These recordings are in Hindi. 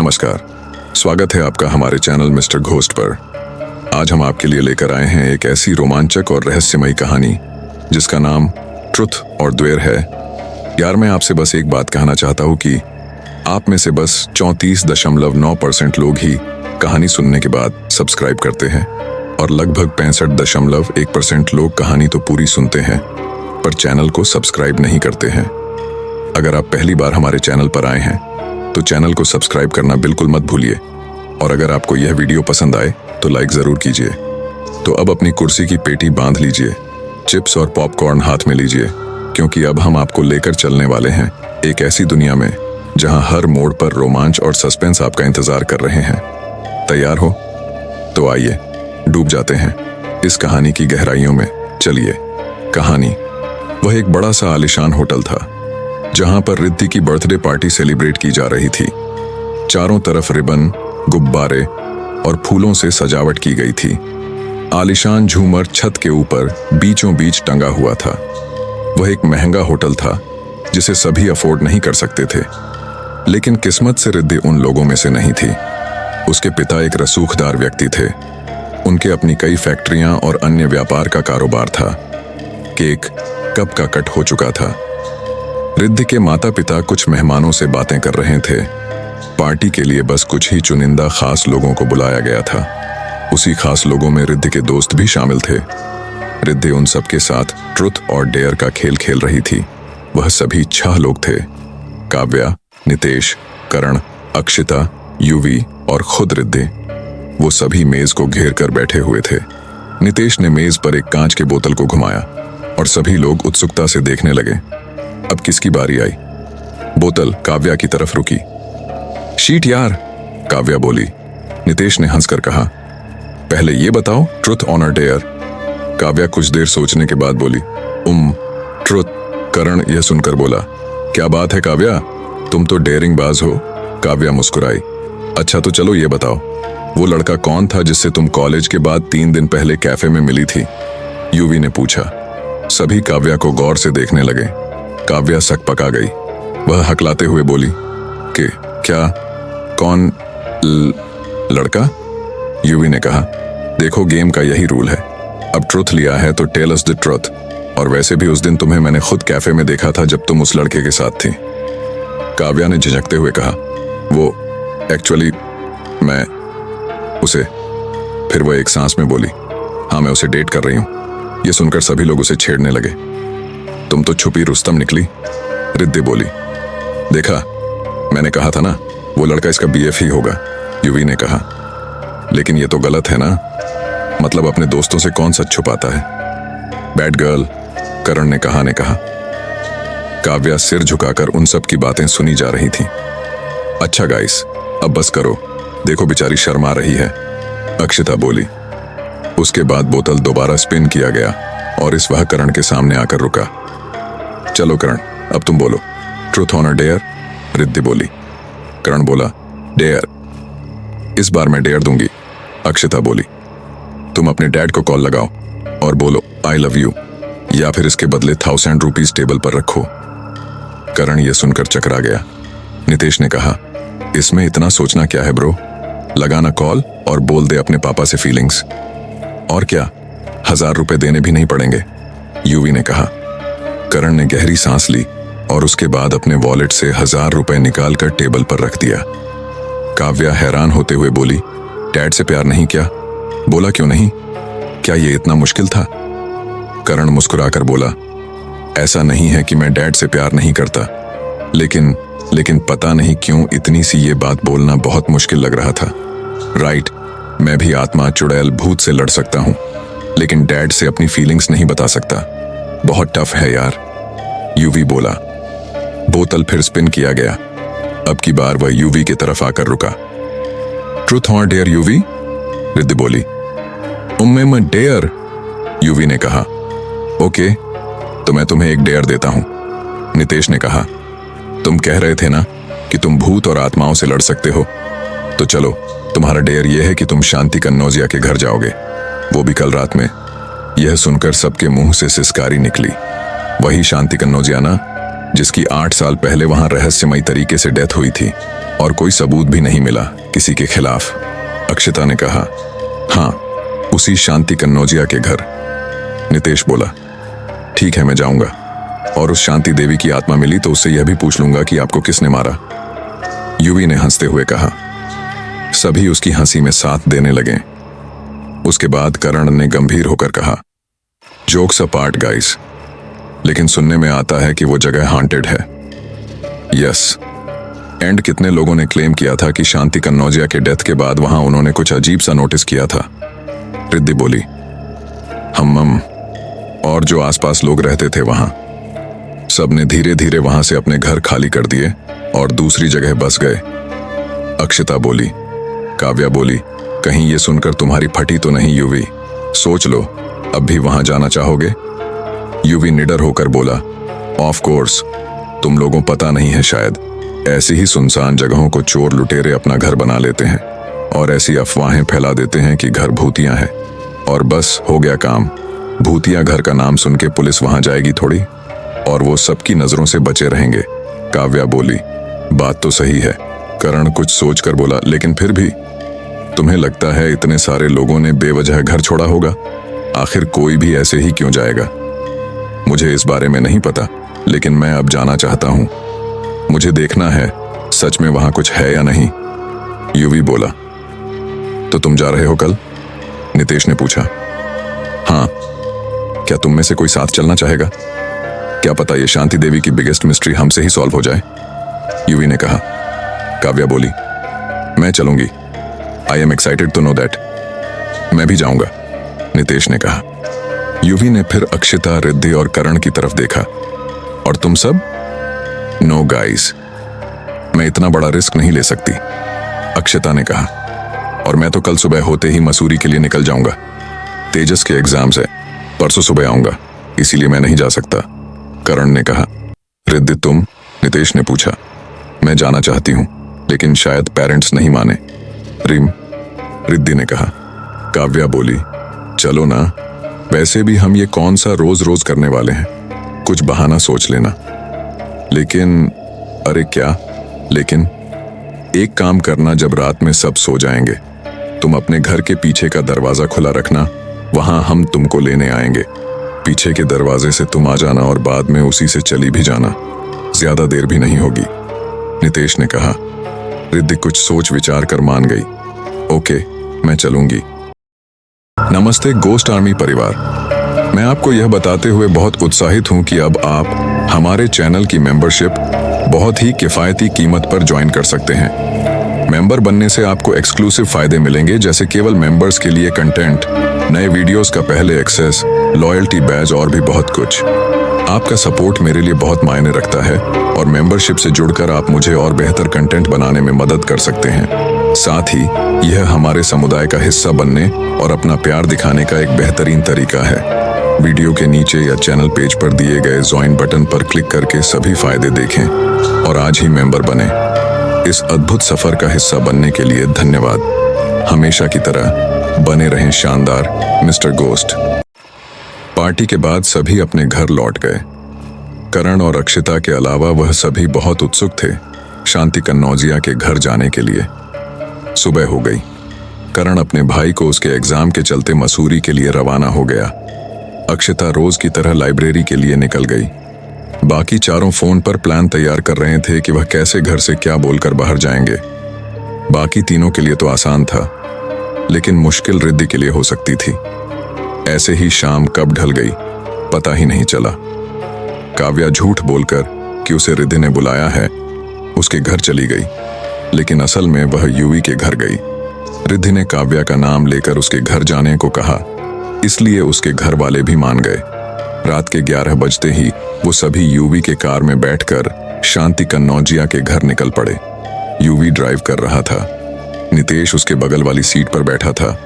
नमस्कार, स्वागत है आपका हमारे चैनल मिस्टर घोस्ट पर। आज हम आपके लिए लेकर आए हैं एक ऐसी रोमांचक और रहस्यमयी कहानी जिसका नाम ट्रुथ और द्वेर है। यार, मैं आपसे बस एक बात कहना चाहता हूँ कि आप में से बस 34.9% लोग ही कहानी सुनने के बाद सब्सक्राइब करते हैं और लगभग 65.1% लोग कहानी तो पूरी सुनते हैं पर चैनल को सब्सक्राइब नहीं करते हैं। अगर आप पहली बार हमारे चैनल पर आए हैं तो चैनल को सब्सक्राइब करना बिल्कुल मत भूलिए और अगर आपको यह वीडियो पसंद आए तो लाइक जरूर कीजिए। तो अब अपनी कुर्सी की पेटी बांध लीजिए, चिप्स और पॉपकॉर्न हाथ में लीजिए, क्योंकि अब हम आपको लेकर चलने वाले हैं एक ऐसी दुनिया में जहां हर मोड़ पर रोमांच और सस्पेंस आपका इंतजार कर रहे हैं। तैयार हो? तो आइए डूब जाते हैं इस कहानी की गहराइयों में। चलिए। कहानी। वह एक बड़ा सा आलीशान होटल था जहां पर रिद्धि की बर्थडे पार्टी सेलिब्रेट की जा रही थी। चारों तरफ रिबन, गुब्बारे और फूलों से सजावट की गई थी। आलीशान झूमर छत के ऊपर बीचों बीच टंगा हुआ था। वह एक महंगा होटल था जिसे सभी अफोर्ड नहीं कर सकते थे, लेकिन किस्मत से रिद्धि उन लोगों में से नहीं थी। उसके पिता एक रसूखदार व्यक्ति थे। उनके अपनी कई फैक्ट्रियां और अन्य व्यापार का कारोबार था। केक कब का कट हो चुका था। रिद्धि के माता पिता कुछ मेहमानों से बातें कर रहे थे। पार्टी के लिए बस कुछ ही चुनिंदा खास लोगों को बुलाया गया था। उसी खास लोगों में रिद्धि के दोस्त भी शामिल थे। रिद्धि उन सबके साथ ट्रुथ और डेयर का खेल खेल रही थी। वह सभी 6 लोग थे: काव्या, नितेश, करण, अक्षिता, युवी और खुद रिद्धि। वो सभी मेज को घेर कर बैठे हुए थे। नितेश ने मेज पर एक कांच के बोतल को घुमाया और सभी लोग उत्सुकता से देखने लगे। अब किसकी बारी आई? बोतल काव्या की तरफ रुकी। शीट यार, काव्या बोली। नितेश ने हंसकर कहा, पहले ये बताओ, ट्रुथ ऑनर डेयर? काव्या कुछ देर सोचने के बाद बोली, ट्रुथ। करण यह सुनकर बोला, क्या बात है काव्या, तुम तो डेयरिंग बाज हो। काव्या मुस्कुराई। अच्छा तो चलो ये बताओ, वो लड़का कौन था जिससे तुम कॉलेज के बाद 3 दिन पहले कैफे में मिली थी? युवी ने पूछा। सभी काव्या को गौर से देखने लगे। काव्या सक पका गई। वह हकलाते हुए बोली कि क्या? कौन लड़का? युवी ने कहा, देखो गेम का यही रूल है, अब ट्रुथ लिया है तो टेल अस द ट्रुथ। और वैसे भी उस दिन तुम्हें मैंने खुद कैफे में देखा था जब तुम उस लड़के के साथ थी। काव्या ने झिझकते हुए कहा, वो एक्चुअली मैं उसे। फिर वह एक सांस में बोली, हाँ मैं उसे डेट कर रही हूं। यह सुनकर सभी लोग उसे छेड़ने लगे। तुम तो छुपी रुस्तम निकली, रिद्धि बोली। देखा, मैंने कहा था ना, वो लड़का इसका बीएफ ही होगा, युवी ने कहा। लेकिन ये तो गलत है ना, मतलब अपने दोस्तों से कौन सच छुपाता है? बैड गर्ल, करण ने कहा। काव्या सिर झुकाकर उन सब की बातें सुनी जा रही थी। अच्छा गाइस, अब बस करो, देखो बेचारी शर्मा रही है, अक्षिता बोली। उसके बाद बोतल दोबारा स्पिन किया गया और इस वह करण के सामने आकर रुका। चलो करण, अब तुम बोलो, ट्रुथ ऑनर डेयर? रिद्धि बोली। करण बोला, डेयर। इस बार मैं डेयर दूंगी, अक्षिता बोली। तुम अपने डैड को कॉल लगाओ और बोलो आई लव यू, या फिर इसके बदले 1000 रुपीज टेबल पर रखो। करण यह सुनकर चकरा गया। नितेश ने कहा, इसमें इतना सोचना क्या है ब्रो, लगाना कॉल और बोल दे अपने पापा से फीलिंग्स। और क्या, 1000 रुपए देने भी नहीं पड़ेंगे, युवी ने कहा। करण ने गहरी सांस ली और उसके बाद अपने वॉलेट से 1000 रुपए निकालकर टेबल पर रख दिया। काव्या हैरान होते हुए बोली, डैड से प्यार नहीं किया? बोला क्यों नहीं? क्या ये इतना मुश्किल था? करण मुस्कुराकर बोला, ऐसा नहीं है कि मैं डैड से प्यार नहीं करता, लेकिन पता नहीं क्यों इतनी सी ये बात बोलना बहुत मुश्किल लग रहा था। राइट, मैं भी आत्मा चुड़ैल भूत से लड़ सकता हूं, लेकिन डैड से अपनी फीलिंग्स नहीं बता सकता। बहुत टफ है यार, युवी बोला। बोतल फिर स्पिन किया गया। अब की बार वह युवी की तरफ आकर रुका। ट्रुथ ऑन डेयर युवी? रिद्धि बोली। मैं डेयर, युवी ने कहा। ओके, तो मैं तुम्हें एक डेयर देता हूं, नितेश ने कहा। तुम कह रहे थे ना कि तुम भूत और आत्माओं से लड़ सकते हो, तो चलो, तुम्हारा डेयर यह है कि तुम शांति कन्नौजिया के घर जाओगे, वो भी कल रात में। यह सुनकर सबके मुंह से सिसकारी निकली। वही शांति कन्नौजिया ना, जिसकी 8 साल पहले वहां रहस्यमयी तरीके से डेथ हुई थी। और कोई सबूत भी नहीं मिला किसी के खिलाफ। अक्षता ने कहा, हाँ, उसी शांति कन्नौजिया के घर। नितेश बोला, ठीक है, मैं जाऊंगा, और उस शांति देवी की आत्मा मिली तो उससे यह भी पूछ लूंगा कि आपको किसने मारा। युवी ने हंसते हुए कहा। सभी उसकी हंसी में साथ देने लगे। उसके बाद करण ने गंभीर होकर कहा, जोक्स अपार्ट गाइस, लेकिन सुनने में आता है कि वो जगह हॉन्टेड है। यस, एंड कितने लोगों ने क्लेम किया था कि शांति कन्नौजिया के डेथ के बाद वहां उन्होंने कुछ अजीब सा नोटिस किया था। रिद्धि बोली, हम और जो आसपास लोग रहते थे वहां सबने धीरे धीरे वहां से अपने घर खाली कर दिए और दूसरी जगह बस गए। अक्षता बोली। काव्या बोली, कहीं ये सुनकर तुम्हारी फटी तो नहीं युवी? सोच लो, अब भी वहां जाना चाहोगे? युवी निडर होकर बोला, ऑफ कोर्स, तुम लोगों पता नहीं है शायद, ऐसी ही सुनसान जगहों को चोर लुटेरे अपना घर बना लेते हैं और ऐसी अफवाहें फैला देते हैं कि घर भूतिया है और बस हो गया काम। भूतिया घर का नाम सुन के पुलिस वहां जाएगी थोड़ी, और वो सबकी नजरों से बचे रहेंगे। काव्या बोली, बात तो सही है। करण कुछ सोचकर बोला, लेकिन फिर भी तुम्हें लगता है इतने सारे लोगों ने बेवजह घर छोड़ा होगा? आखिर कोई भी ऐसे ही क्यों जाएगा? मुझे इस बारे में नहीं पता, लेकिन मैं अब जाना चाहता हूं। मुझे देखना है सच में वहां कुछ है या नहीं। युवी बोला। तो तुम जा रहे हो कल? नितेश ने पूछा। हाँ, क्या तुम में से कोई साथ चलना चाहेगा? क्या पता ये शांति देवी की बिगेस्ट मिस्ट्री हमसे ही सॉल्व हो जाए। युवी ने कहा। काव्या बोली, मैं चलूंगी। I am excited to know that. मैं भी जाऊंगा, नितेश ने कहा। युवी ने फिर अक्षता, रिद्धि और करण की तरफ देखा। और तुम सब? नो गाइस, मैं इतना बड़ा रिस्क नहीं ले सकती, अक्षता ने कहा। और मैं तो कल सुबह होते ही मसूरी के लिए निकल जाऊंगा। तेजस के एग्जाम्स है, परसों सुबह आऊंगा, इसीलिए मैं नहीं जा सकता, करण ने कहा। रिद्धि तुम? नितेश ने पूछा। मैं जाना चाहती हूं, लेकिन शायद पेरेंट्स नहीं माने। रिद्धि ने कहा। काव्या बोली, चलो ना, वैसे भी हम ये कौन सा रोज रोज करने वाले हैं, कुछ बहाना सोच लेना। लेकिन अरे क्या लेकिन? एक काम करना, जब रात में सब सो जाएंगे, तुम अपने घर के पीछे का दरवाजा खुला रखना, वहां हम तुमको लेने आएंगे। पीछे के दरवाजे से तुम आ जाना और बाद में उसी से चली भी जाना, ज्यादा देर भी नहीं होगी, नितेश ने कहा। रिद्धि कुछ सोच विचार कर मान गई। ओके, मैं चलूंगी। नमस्ते गोस्ट आर्मी परिवार, मैं आपको यह बताते हुए बहुत उत्साहित हूं कि अब आप हमारे चैनल की मेंबरशिप बहुत ही किफायती कीमत पर ज्वाइन कर सकते हैं। मेंबर बनने से आपको एक्सक्लूसिव फायदे मिलेंगे, जैसे केवल मेंबर्स के लिए कंटेंट, नए वीडियोस का पहले एक्सेस, लॉयल्टी बैज और भी बहुत कुछ। आपका सपोर्ट मेरे लिए बहुत मायने रखता है और मेंबरशिप से जुड़कर आप मुझे और बेहतर कंटेंट बनाने में मदद कर सकते हैं। साथ ही यह हमारे समुदाय का हिस्सा बनने और अपना प्यार दिखाने का एक बेहतरीन तरीका है। वीडियो के नीचे या चैनल पेज पर दिए गए ज्वाइन बटन पर क्लिक करके सभी फायदे देखें और आज ही मेंबर बने। इस अद्भुत सफर का हिस्सा बनने के लिए धन्यवाद। हमेशा की तरह बने रहें शानदार मिस्टर गोस्ट। पार्टी के बाद सभी अपने घर लौट गए। करण और अक्षता के अलावा वह सभी बहुत उत्सुक थे शांति कन्नौजिया के घर जाने के लिए। सुबह हो गई। करण अपने भाई को उसके एग्जाम के चलते मसूरी के लिए रवाना हो गया। अक्षता रोज की तरह लाइब्रेरी के लिए निकल गई। बाकी चारों फोन पर प्लान तैयार कर रहे थे कि वह कैसे घर से क्या बोलकर बाहर जाएंगे। बाकी तीनों के लिए तो आसान था, लेकिन मुश्किल रिद्धि के लिए हो सकती थी। ऐसे ही शाम कब ढल गई पता ही नहीं चला। काव्या झूठ बोलकर कि उसे रिद्धि ने बुलाया है उसके घर चली गई, लेकिन असल में वह युवी के घर गई। रिद्धि ने काव्या का नाम लेकर उसके घर जाने को कहा, इसलिए उसके घर वाले भी मान गए। रात के 11 बजते ही वो सभी युवी के कार में बैठकर शांति कन्नौजिया के घर निकल पड़े। युवी ड्राइव कर रहा था। नितेश उसके बगल वाली सीट पर बैठा था।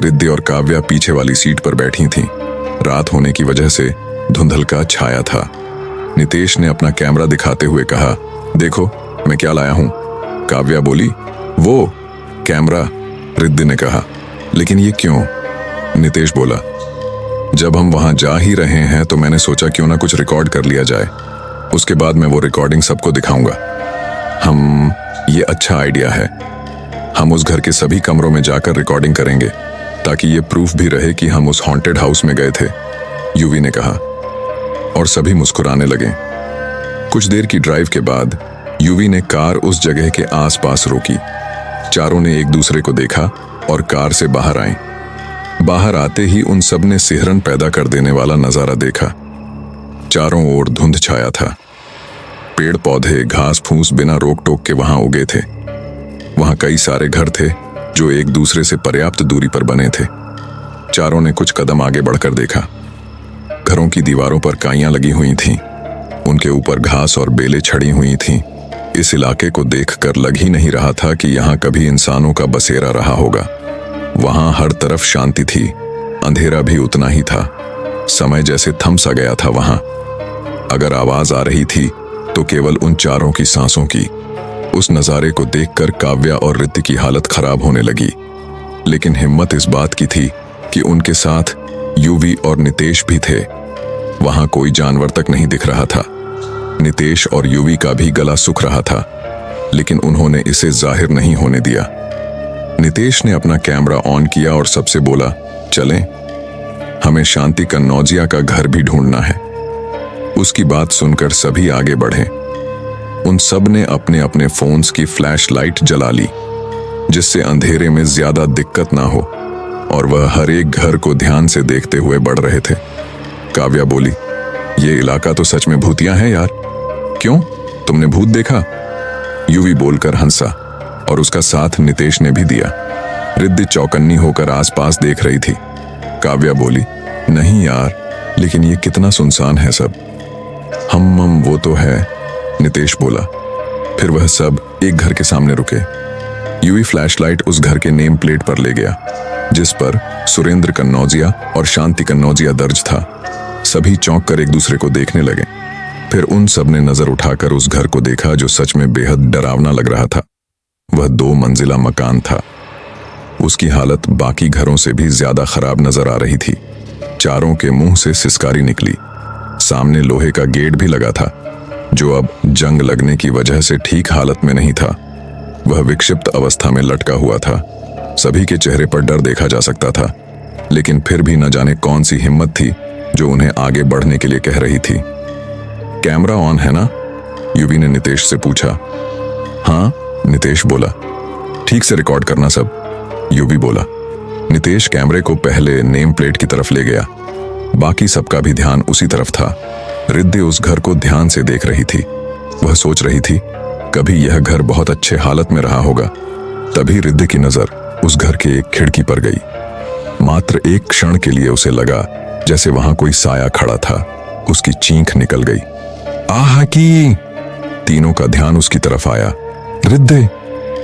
रिद्धि और काव्या पीछे वाली सीट पर बैठी थीं। रात होने की वजह से धुंधलका छाया था। नितेश ने अपना कैमरा दिखाते हुए कहा, देखो मैं क्या लाया हूं। काव्या बोली, वो कैमरा? रिद्धि ने कहा, लेकिन ये क्यों? नितेश बोला, जब हम वहां जा ही रहे हैं तो मैंने सोचा क्यों ना कुछ रिकॉर्ड कर लिया जाए, उसके बाद मैं वो रिकॉर्डिंग सबको दिखाऊंगा। ये अच्छा आइडिया है। हम उस घर के सभी कमरों में जाकर रिकॉर्डिंग करेंगे ताकि ये प्रूफ भी रहे कि हम उस हॉन्टेड हाउस में गए थे, यूवी ने कहा। और सभी मुस्कुराने लगे। कुछ देर की ड्राइव के बाद यूवी ने कार उस जगह के आसपास रोकी। चारों ने एक दूसरे को देखा और कार से बाहर आए। बाहर आते ही उन सब ने सिहरन पैदा कर देने वाला नजारा देखा। चारों ओर धुंध छाया था। पेड़ पौधे घास फूस बिना रोक टोक के वहां उगे थे। वहां कई सारे घर थे जो एक दूसरे से पर्याप्त दूरी पर बने थे। चारों ने कुछ कदम आगे बढ़कर देखा। घरों की दीवारों पर काइयां लगी हुई थीं। उनके ऊपर घास और बेलें छड़ी हुई थीं। इस इलाके को देखकर लग ही नहीं रहा था कि यहाँ कभी इंसानों का बसेरा रहा होगा। वहां हर तरफ शांति थी, अंधेरा भी उतना ही था। समय जैसे थम सा गया था वहां। अगर आवाज आ रही थी तो केवल उन चारों की सांसों की। उस नजारे को देखकर काव्या और रिद्धि की हालत खराब होने लगी। लेकिन हिम्मत इस बात की थी कि उनके साथ यूवी और नितेश भी थे। वहां कोई जानवर तक नहीं दिख रहा था। नितेश और यूवी का भी गला सूख रहा था, लेकिन उन्होंने इसे जाहिर नहीं होने दिया। नितेश ने अपना कैमरा ऑन किया और सबसे बोला, चलें, हमें शांति कन्नौजिया का घर भी ढूंढना है। उसकी बात सुनकर सभी आगे बढ़े। उन सब ने अपने अपने फोन्स की फ्लैश लाइट जला ली, जिससे अंधेरे में ज्यादा दिक्कत ना हो, और वह हर एक घर को ध्यान से देखते हुए बढ़ रहे थे। काव्या बोली, ये इलाका तो सच में भूतिया है यार। क्यों, तुमने भूत देखा? यूवी बोलकर हंसा और उसका साथ नितेश ने भी दिया। रिद्धि चौकन्नी होकर आसपास देख रही थी। काव्या बोली, नहीं यार, लेकिन ये कितना सुनसान है सब। हम वो तो है, नितेश बोला। फिर वह सब एक घर के सामने रुके। यूवी फ्लैशलाइट उस घर के नेम प्लेट पर ले गया, जिस पर सुरेंद्र कन्नौजिया और शांति कन्नौजिया दर्ज था। सभी चौंक कर एक दूसरे को देखने लगे। फिर उन सब ने नजर उठाकर उस घर को देखा, जो सच में बेहद डरावना लग रहा था। वह 2 मंजिला मकान था। उसकी हालत बाकी घरों से भी ज्यादा खराब नजर आ रही थी। चारों के मुंह से सिसकारी निकली। सामने लोहे का गेट भी लगा था, जो अब जंग लगने की वजह से ठीक हालत में नहीं था। वह विक्षिप्त अवस्था में लटका हुआ था। सभी के चेहरे पर डर देखा जा सकता था, लेकिन फिर भी न जाने कौन सी हिम्मत थी जो उन्हें आगे बढ़ने के लिए कह रही थी। कैमरा ऑन है ना? यूवी ने नितेश से पूछा। हाँ, नितेश बोला। ठीक से रिकॉर्ड करना सब, यूवी बोला। नितेश कैमरे को पहले नेम प्लेट की तरफ ले गया। बाकी सबका भी ध्यान उसी तरफ था। रिद्धि उस घर को ध्यान से देख रही थी। वह सोच रही थी, कभी यह घर बहुत अच्छे हालत में रहा होगा। तभी रिद्धि की नजर उस घर के एक खिड़की पर गई। मात्र एक क्षण के लिए उसे लगा जैसे वहां कोई साया खड़ा था। उसकी चीख निकल गई। आहा की! तीनों का ध्यान उसकी तरफ आया। रिद्धि,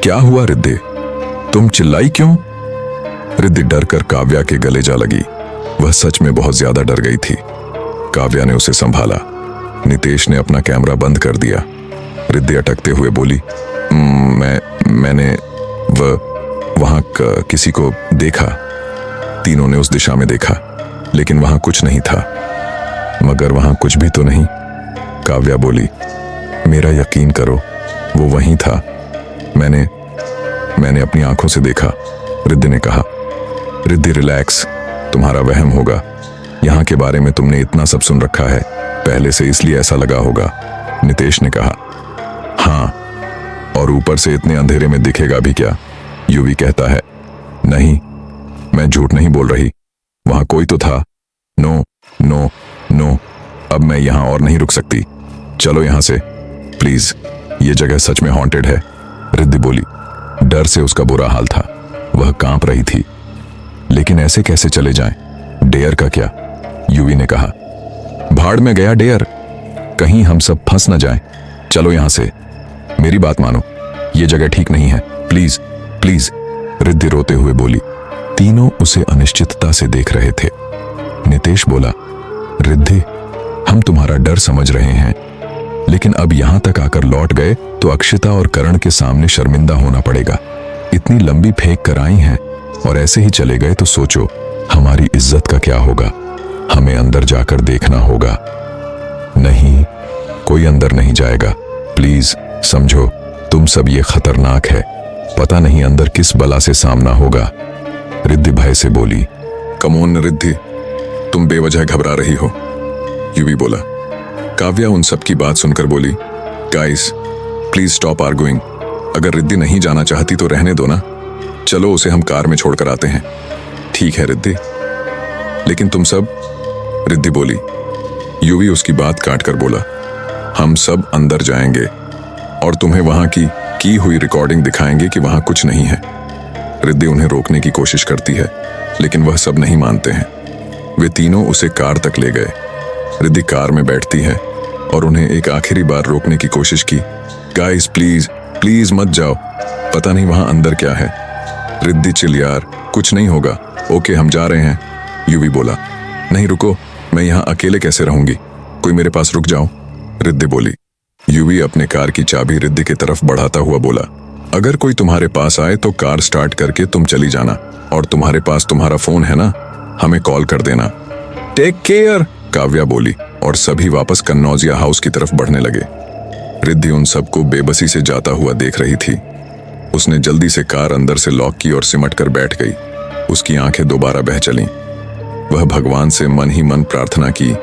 क्या हुआ रिद्धि? तुम चिल्लाई क्यों? रिद्धि डर कर काव्या के गले जा लगी। वह सच में बहुत ज्यादा डर गई थी। काव्या ने उसे संभाला। नितेश ने अपना कैमरा बंद कर दिया। रिद्धि अटकते हुए बोली, मैंने वहां किसी को देखा। तीनों ने उस दिशा में देखा, लेकिन वहां कुछ नहीं था। मगर वहां कुछ भी तो नहीं, काव्या बोली। मेरा यकीन करो, वो वहीं था। मैंने अपनी आंखों से देखा, रिद्धि ने कहा। रिद्धि रिलैक्स, तुम्हारा वहम होगा। यहाँ के बारे में तुमने इतना सब सुन रखा है पहले से, इसलिए ऐसा लगा होगा, नितेश ने कहा। हाँ, और ऊपर से इतने अंधेरे में दिखेगा भी क्या? यूवी कहता है। नहीं, मैं झूठ नहीं बोल रही, वहां कोई तो था। नो नो नो, अब मैं यहां और नहीं रुक सकती। चलो यहां से प्लीज, ये जगह सच में हॉन्टेड है, रिद्धि बोली। डर से उसका बुरा हाल था। वह कांप रही थी। लेकिन ऐसे कैसे चले जाएं? डेयर का क्या? यूवी ने कहा। भाड़ में गया डेयर, कहीं हम सब फंस न जाएं। चलो यहां से, मेरी बात मानो, ये जगह ठीक नहीं है, प्लीज प्लीज, रिद्धि रोते हुए बोली। तीनों उसे अनिश्चितता से देख रहे थे। नितेश बोला, रिद्धि, हम तुम्हारा डर समझ रहे हैं, लेकिन अब यहां तक आकर लौट गए तो अक्षिता और करण के सामने शर्मिंदा होना पड़ेगा। इतनी लंबी फेंक कर आई हैं और ऐसे ही चले गए तो सोचो हमारी इज्जत का क्या होगा। हमें अंदर जाकर देखना होगा। नहीं, कोई अंदर नहीं जाएगा, प्लीज समझो, तुम सब ये खतरनाक है, पता नहीं अंदर किस बला से सामना होगा। रिद्धि भय से बोली। कमोन रिद्धि, तुम बेवजह घबरा रही हो, यूवी बोला। काव्या उन सब की बात सुनकर बोली, गाइस प्लीज स्टॉप आर्गुइंग। अगर रिद्धि नहीं जाना चाहती तो रहने दो ना, चलो उसे हम कार में छोड़कर आते हैं। ठीक है रिद्धि, लेकिन तुम सब, रिद्धि बोली। यूवी उसकी बात काट कर बोला, हम सब अंदर जाएंगे और तुम्हें वहां की हुई रिकॉर्डिंग दिखाएंगे कि वहां कुछ नहीं है। रिद्धि उन्हें रोकने की कोशिश करती है, लेकिन वह सब नहीं मानते हैं। वे तीनों उसे कार तक ले गए। रिद्धि कार में बैठती है और उन्हें एक आखिरी बार रोकने की कोशिश की। गाइस प्लीज प्लीज मत जाओ, पता नहीं वहां अंदर क्या है। रिद्धि चिल यार, कुछ नहीं होगा, ओके हम जा रहे हैं, यूवी बोला। नहीं रुको, मैं यहाँ अकेले कैसे रहूंगी, कोई मेरे पास रुक जाओ, रिद्धि बोली। यूवी अपने कार की चाबी रिद्धि की तरफ बढ़ाता हुआ बोला, अगर कोई तुम्हारे पास आए तो कार स्टार्ट करके तुम चली जाना, और तुम्हारे पास तुम्हारा फोन है ना, हमें कॉल कर देना। टेक केयर, काव्या बोली, और सभी वापस कन्नौजिया हाउस की तरफ बढ़ने लगे। रिद्धि उन सबको बेबसी से जाता हुआ देख रही थी। उसने जल्दी से कार अंदर से लॉक की और सिमट कर बैठ गई। उसकी आंखें दोबारा बह चलीं। वह भगवान से मन ही मन प्रार्थना की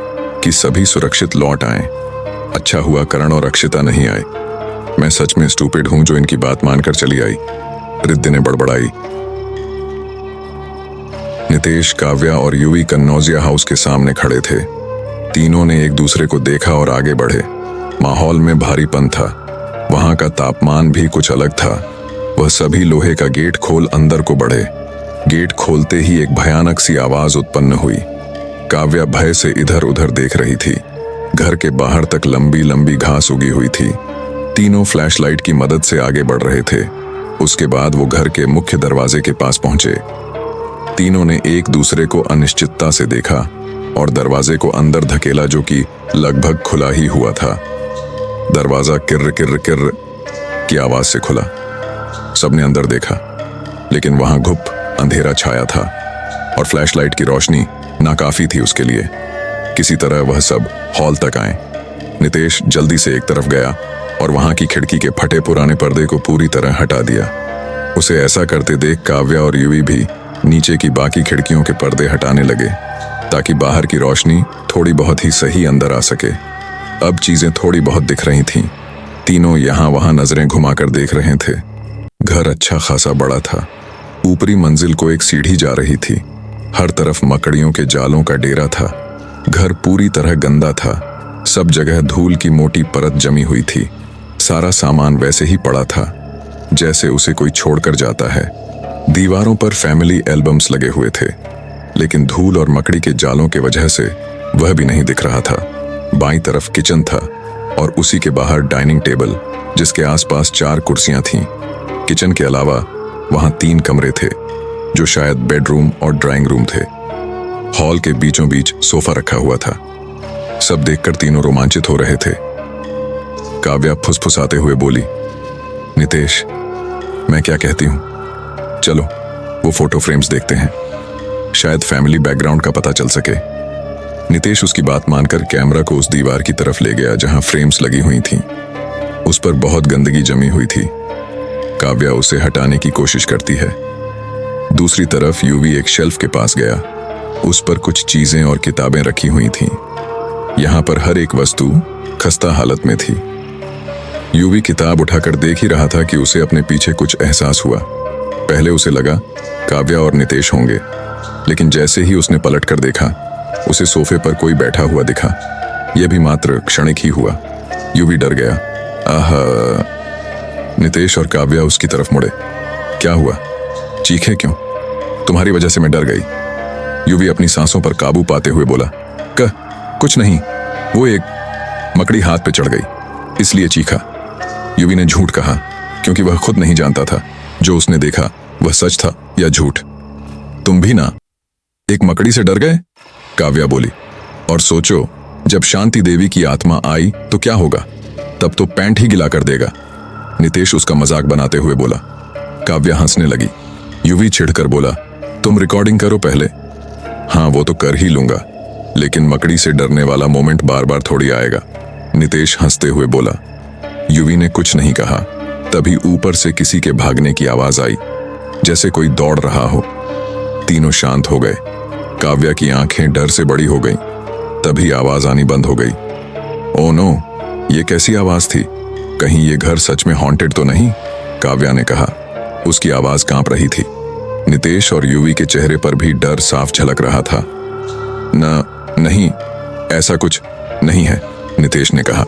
कि सभी सुरक्षित लौट आएं। अच्छा हुआ करण और अक्षिता नहीं आए। मैं सच में स्टूपिड हूं जो इनकी बात मानकर चली आई, रिद्धि ने बड़बड़ाई। नितेश, काव्या और यूवी कन्नौजिया हाउस के सामने खड़े थे। तीनों ने एक दूसरे को देखा और आगे बढ़े। माहौल में भारीपन था। वहां का तापमान भी कुछ अलग था। वह सभी लोहे का गेट खोल अंदर को बढ़े। गेट खोलते ही एक भयानक सी आवाज उत्पन्न हुई। काव्या भय से इधर उधर देख रही थी। घर के बाहर तक लंबी लंबी घास उगी हुई थी। तीनों फ्लैशलाइट की मदद से आगे बढ़ रहे थे। उसके बाद वो घर के मुख्य दरवाजे के पास पहुंचे। तीनों ने एक दूसरे को अनिश्चितता से देखा और दरवाजे को अंदर धकेला, जो कि लगभग खुला ही हुआ था। दरवाजा किर्र किर्र किर्र की आवाज से खुला। सबने अंदर देखा, लेकिन वहां घुप अंधेरा छाया था और फ्लैशलाइट की रोशनी नाकाफी थी उसके लिए। किसी तरह वह सब हॉल तक आए। नितेश जल्दी से एक तरफ गया और वहां की खिड़की के फटे पुराने पर्दे को पूरी तरह हटा दिया। उसे ऐसा करते देख काव्या और यूवी भी नीचे की बाकी खिड़कियों के पर्दे हटाने लगे, ताकि बाहर की रोशनी थोड़ी बहुत ही सही अंदर आ सके। अब चीजें थोड़ी बहुत दिख रही थीं। तीनों यहाँ वहां नजरें घुमाकर देख रहे थे। घर अच्छा खासा बड़ा था। ऊपरी मंजिल को एक सीढ़ी जा रही थी। हर तरफ मकड़ियों के जालों का डेरा था। घर पूरी तरह गंदा था। सब जगह धूल की मोटी परत जमी हुई थी। सारा सामान वैसे ही पड़ा था जैसे उसे कोई छोड़कर जाता है। दीवारों पर फैमिली एल्बम्स लगे हुए थे, लेकिन धूल और मकड़ी के जालों के वजह से वह भी नहीं दिख रहा था। बाईं तरफ किचन था और उसी के बाहर डाइनिंग टेबल, जिसके आसपास 4 कुर्सियां थीं। किचन के अलावा वहां 3 कमरे थे, जो शायद बेडरूम और ड्राइंग रूम थे। हॉल के बीचों बीच सोफा रखा हुआ था। सब देखकर तीनों रोमांचित हो रहे थे। काव्या फुसफुसाते हुए बोली, नितेश, मैं क्या कहती हूं, चलो वो फोटो फ्रेम्स देखते हैं, शायद फैमिली बैकग्राउंड का पता चल सके। नितेश उसकी बात मानकर कैमरा को उस दीवार की तरफ ले गया जहां फ्रेम्स लगी हुई थीं। उस पर बहुत गंदगी जमी हुई थी। काव्या उसे हटाने की कोशिश करती है। दूसरी तरफ यूवी एक शेल्फ के पास गया। उस पर कुछ चीजें और किताबें रखी हुई थीं। यहां पर हर एक वस्तु खस्ता हालत में थी। यूवी किताब उठाकर देख ही रहा था कि उसे अपने पीछे कुछ एहसास हुआ। पहले उसे लगा काव्या और नितेश होंगे, लेकिन जैसे ही उसने पलट कर देखा, उसे सोफे पर कोई बैठा हुआ दिखा। यह भी मात्र क्षणिक ही हुआ। यूवी डर गया। आहा! नितेश और काव्या उसकी तरफ मुड़े। क्या हुआ? चीखे क्यों? तुम्हारी वजह से मैं डर गई। यूवी अपनी सांसों पर काबू पाते हुए बोला, कुछ नहीं, वो एक मकड़ी हाथ पे चढ़ गई, इसलिए चीखा। यूवी ने झूठ कहा, क्योंकि वह खुद नहीं जानता था जो उसने देखा वह सच था या झूठ। तुम भी ना एक मकड़ी से डर गए? काव्या बोली। और सोचो, जब शांति देवी की आत्मा आई तो क्या होगा? तब तो पैंट ही गिला कर देगा। नितेश उसका मजाक बनाते हुए बोला। काव्या हंसने लगी। यूवी चिढ़कर बोला, तुम रिकॉर्डिंग करो पहले। हाँ, वो तो कर ही लूंगा, लेकिन मकड़ी से डरने वाला मोमेंट बार बार थोड़ी आएगा। नितेश हंसते हुए बोला। यूवी ने कुछ नहीं कहा। तभी ऊपर से किसी के भागने की आवाज आई, जैसे कोई दौड़ रहा हो। तीनों शांत हो गए। काव्या की आंखें डर से बड़ी हो गईं। तभी आवाज आनी बंद हो गई। ओ नो, ये कैसी आवाज थी? कहीं ये घर सच में हॉन्टेड तो नहीं? काव्या ने कहा। उसकी आवाज कांप रही थी। नितेश और युवी के चेहरे पर भी डर साफ झलक रहा था। नहीं, ऐसा कुछ नहीं है, नितेश ने कहा।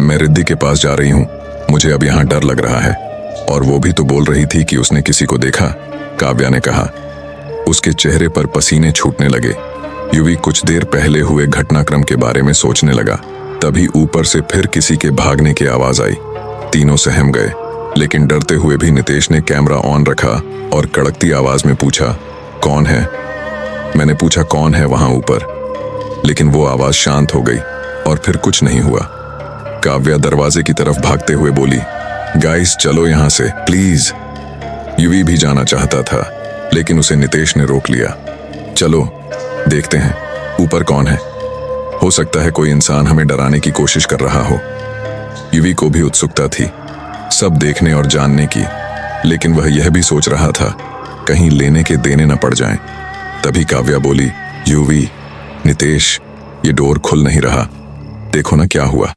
मैं रिद्धि के पास जा रही हूं, मुझे अब यहां डर लग रहा है। और वो भी तो बोल रही थी कि उसने किसी को देखा, काव्या ने कहा। उसके चेहरे पर पसीने छूटने लगे। युवी कुछ देर पहले हुए घटनाक्रम के बारे में सोचने लगा। तभी ऊपर से फिर किसी के भागने की आवाज आई। तीनों सहम गए, लेकिन डरते हुए भी नितेश ने कैमरा ऑन रखा और कड़कती आवाज में पूछा, कौन है? मैंने पूछा कौन है वहां ऊपर, लेकिन वो आवाज शांत हो गई और फिर कुछ नहीं हुआ। काव्या दरवाजे की तरफ भागते हुए बोली, गाइस चलो यहां से प्लीज। युवी भी जाना चाहता था, लेकिन उसे नितेश ने रोक लिया। चलो देखते हैं ऊपर कौन है। हो सकता है कोई इंसान हमें डराने की कोशिश कर रहा हो। युवी को भी उत्सुकता थी सब देखने और जानने की, लेकिन वह यह भी सोच रहा था कहीं लेने के देने न पड़ जाएं। तभी काव्या बोली, युवी, नितेश, ये डोर खुल नहीं रहा, देखो ना क्या हुआ।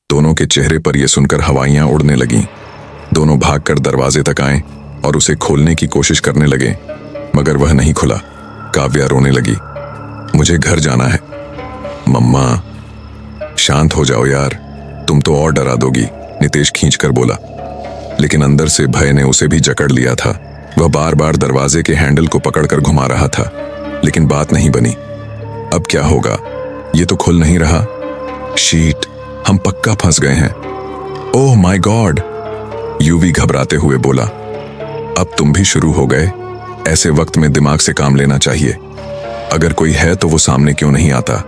दोनों के चेहरे पर यह सुनकर हवाइयां उड़ने लगीं। दोनों भागकर दरवाजे तक आए और उसे खोलने की कोशिश करने लगे, मगर वह नहीं खुला। काव्या रोने लगी, मुझे घर जाना है। मम्मा, शांत हो जाओ यार, तुम तो और डरा दोगी, नितेश खींचकर बोला। लेकिन अंदर से भय ने उसे भी जकड़ लिया था। वह बार बार दरवाजे के हैंडल को पकड़कर घुमा रहा था, लेकिन बात नहीं बनी। अब क्या होगा? ये तो खुल नहीं रहा। शीट, हम पक्का फंस गए हैं। ओह माय गॉड, युवी घबराते हुए बोला। अब तुम भी शुरू हो गए। ऐसे वक्त में दिमाग से काम लेना चाहिए। अगर कोई है तो वो सामने क्यों नहीं आता?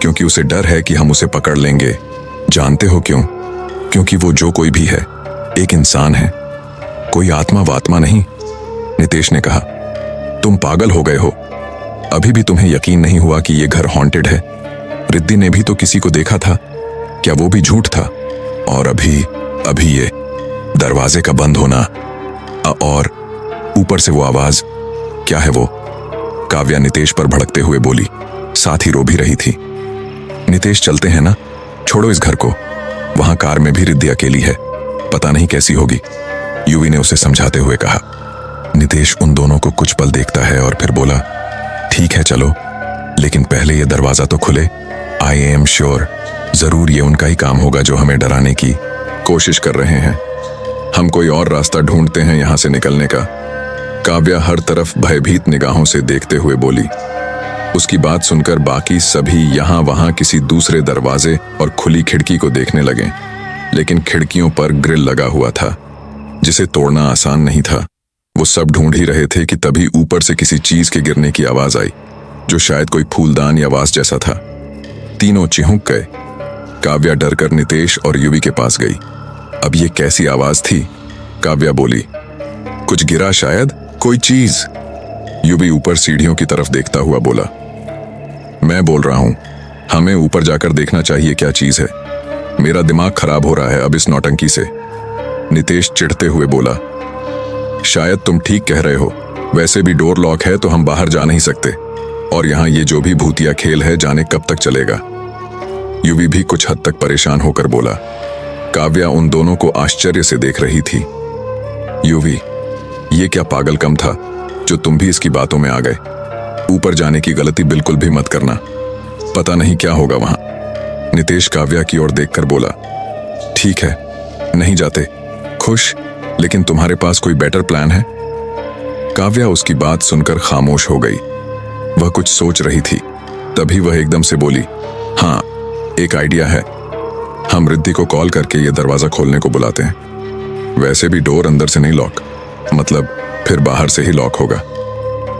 क्योंकि उसे डर है कि हम उसे पकड़ लेंगे। जानते हो क्यों? क्योंकि वो जो कोई भी है एक इंसान है, कोई आत्मा वात्मा नहीं, नितेश ने कहा। तुम पागल हो गए हो? अभी भी तुम्हें यकीन नहीं हुआ कि ये घर हॉन्टेड है? रिद्धि ने भी तो किसी को देखा था, क्या वो भी झूठ था? और अभी ये दरवाजे का बंद होना और ऊपर से वो आवाज, क्या है वो? काव्या नितेश पर भड़कते हुए बोली, साथ ही रो भी रही थी। नितेश चलते हैं ना, छोड़ो इस घर को। वहां कार में भी रिद्धि अकेली है, पता नहीं कैसी होगी, युवी ने उसे समझाते हुए कहा। नितेश उन दोनों को कुछ पल देखता है और फिर बोला, ठीक है चलो, लेकिन पहले ये दरवाजा तो खुले। आई एम श्योर जरूर ये उनका ही काम होगा जो हमें डराने की कोशिश कर रहे हैं। हम कोई और रास्ता ढूंढते हैं यहां से निकलने का। काव्या हर तरफ भयभीत निगाहों से देखते हुए बोली। उसकी बात सुनकर बाकी सभी यहां वहां किसी दूसरे दरवाजे और खुली खिड़की को देखने लगे, लेकिन खिड़कियों पर ग्रिल लगा हुआ था, जिसे तोड़ना आसान नहीं था। वो सब ढूंढ ही रहे थे कि तभी ऊपर से किसी चीज के गिरने की आवाज आई, जो शायद कोई फूलदान या वास जैसा था। तीनों चिहुक गए। काव्या डरकर नितेश और युवी के पास गई। अब ये कैसी आवाज थी? काव्या बोली, कुछ गिरा शायद, कोई चीज। युवी ऊपर सीढ़ियों की तरफ देखता हुआ बोला, मैं बोल रहा हूं, हमें ऊपर जाकर देखना चाहिए क्या चीज है। मेरा दिमाग खराब हो रहा है अब इस नौटंकी से। नितेश चिढ़ते हुए बोला, शायद तुम ठीक कह रहे हो, वैसे भी डोर लॉक है तो हम बाहर जा नहीं सकते, और यहाँ ये जो भी भूतिया खेल है जाने कब तक चलेगा। युवी भी कुछ हद तक परेशान होकर बोला। काव्या उन दोनों को आश्चर्य से देख रही थी। युवी, ये क्या पागलकम था जो तुम भी इसकी बातों में आ गए? ऊपर जाने की गलती बिल्कुल भी मत करना, पता नहीं क्या होगा वहां। नितेश काव्या की ओर देखकर बोला, ठीक है, नहीं जाते। खुश, लेकिन तुम्हारे पास कोई बेटर प्लान है? काव्या उसकी बात सुनकर खामोश हो गई। वह कुछ सोच रही थी, तभी वह एकदम से बोली, हाँ, एक आइडिया है। हम रिद्धि को कॉल करके ये दरवाजा खोलने को बुलाते हैं। वैसे भी डोर अंदर से नहीं लॉक, मतलब फिर बाहर से ही लॉक होगा।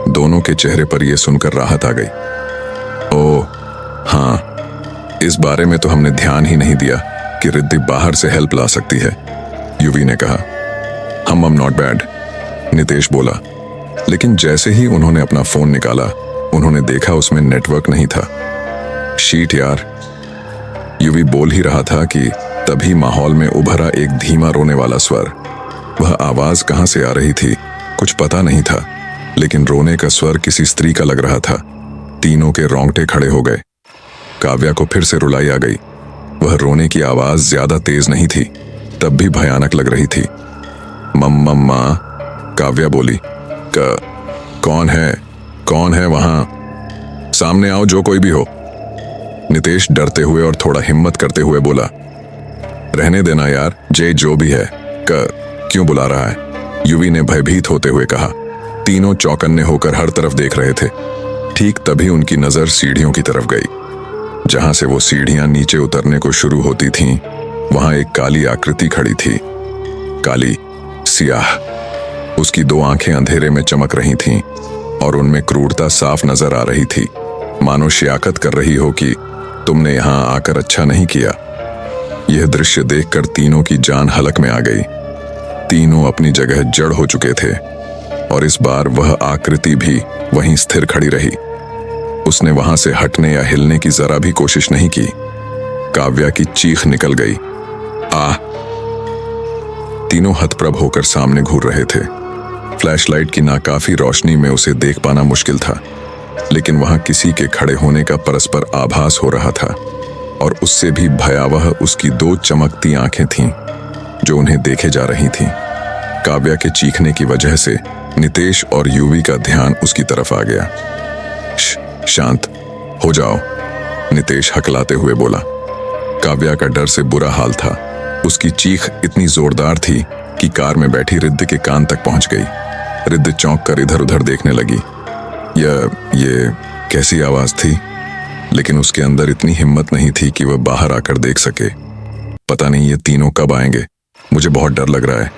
दोनों के चेहरे पर यह सुनकर राहत आ गई। ओह हाँ, इस बारे में तो हमने ध्यान ही नहीं दिया कि रिद्धि बाहर से हेल्प ला सकती है, युवी ने कहा। हम नॉट बैड, नितेश बोला। लेकिन जैसे ही उन्होंने अपना फोन निकाला, उन्होंने देखा उसमें नेटवर्क नहीं था। शीट यार, युवी बोल ही रहा था कि तभी माहौल में उभरा एक धीमा रोने वाला स्वर। वह आवाज कहां से आ रही थी कुछ पता नहीं था, लेकिन रोने का स्वर किसी स्त्री का लग रहा था। तीनों के रोंगटे खड़े हो गए। काव्या को फिर से रुलाई आ गई। वह रोने की आवाज ज्यादा तेज नहीं थी, तब भी भयानक लग रही थी। मम्मा, काव्या बोली। कौन है वहां? सामने आओ, जो कोई भी हो। नितेश डरते हुए और थोड़ा हिम्मत करते हुए बोला। रहने देना यार, जो भी है, क्यों बुला रहा है? युवी ने भयभीत होते हुए कहा। तीनों चौकन्ने होकर हर तरफ देख रहे थे। ठीक तभी उनकी नजर सीढ़ियों की तरफ गई। जहां से वो सीढ़ियां नीचे उतरने को शुरू होती थीं, वहां एक काली आकृति खड़ी थी। काली, सियाह। उसकी दो आंखें अंधेरे में चमक रही थीं और उनमें क्रूरता साफ नजर आ रही थी, मानो शियाकत कर रही हो कि तुमने यहां आकर अच्छा नहीं किया। यह दृश्य देखकर तीनों की जान हलक में आ गई। तीनों अपनी जगह जड़ हो चुके थे और इस बार वह आकृति भी वहीं स्थिर खड़ी रही। उसने वहां से हटने या हिलने की जरा भी कोशिश नहीं की। काव्या की चीख निकल गई। आ! तीनों हतप्रभ होकर सामने घूर रहे थे। फ्लैशलाइट की नाकाफी रोशनी में उसे देख पाना मुश्किल था, लेकिन वहां किसी के खड़े होने का परस्पर आभास हो रहा था और उससे भी भयावह उसकी दो चमकती आंखें थीं जो उन्हें देखे जा रही थीं। काव्या के चीखने की वजह से नितेश और युवी का ध्यान उसकी तरफ आ गया। शांत हो जाओ, नितेश हकलाते हुए बोला। काव्या का डर से बुरा हाल था। उसकी चीख इतनी जोरदार थी कि कार में बैठी रिद्ध के कान तक पहुंच गई। रिद्ध चौंक कर इधर उधर देखने लगी। ये कैसी आवाज थी? लेकिन उसके अंदर इतनी हिम्मत नहीं थी कि वह बाहर आकर देख सके। पता नहीं ये तीनों कब आएंगे, मुझे बहुत डर लग रहा है,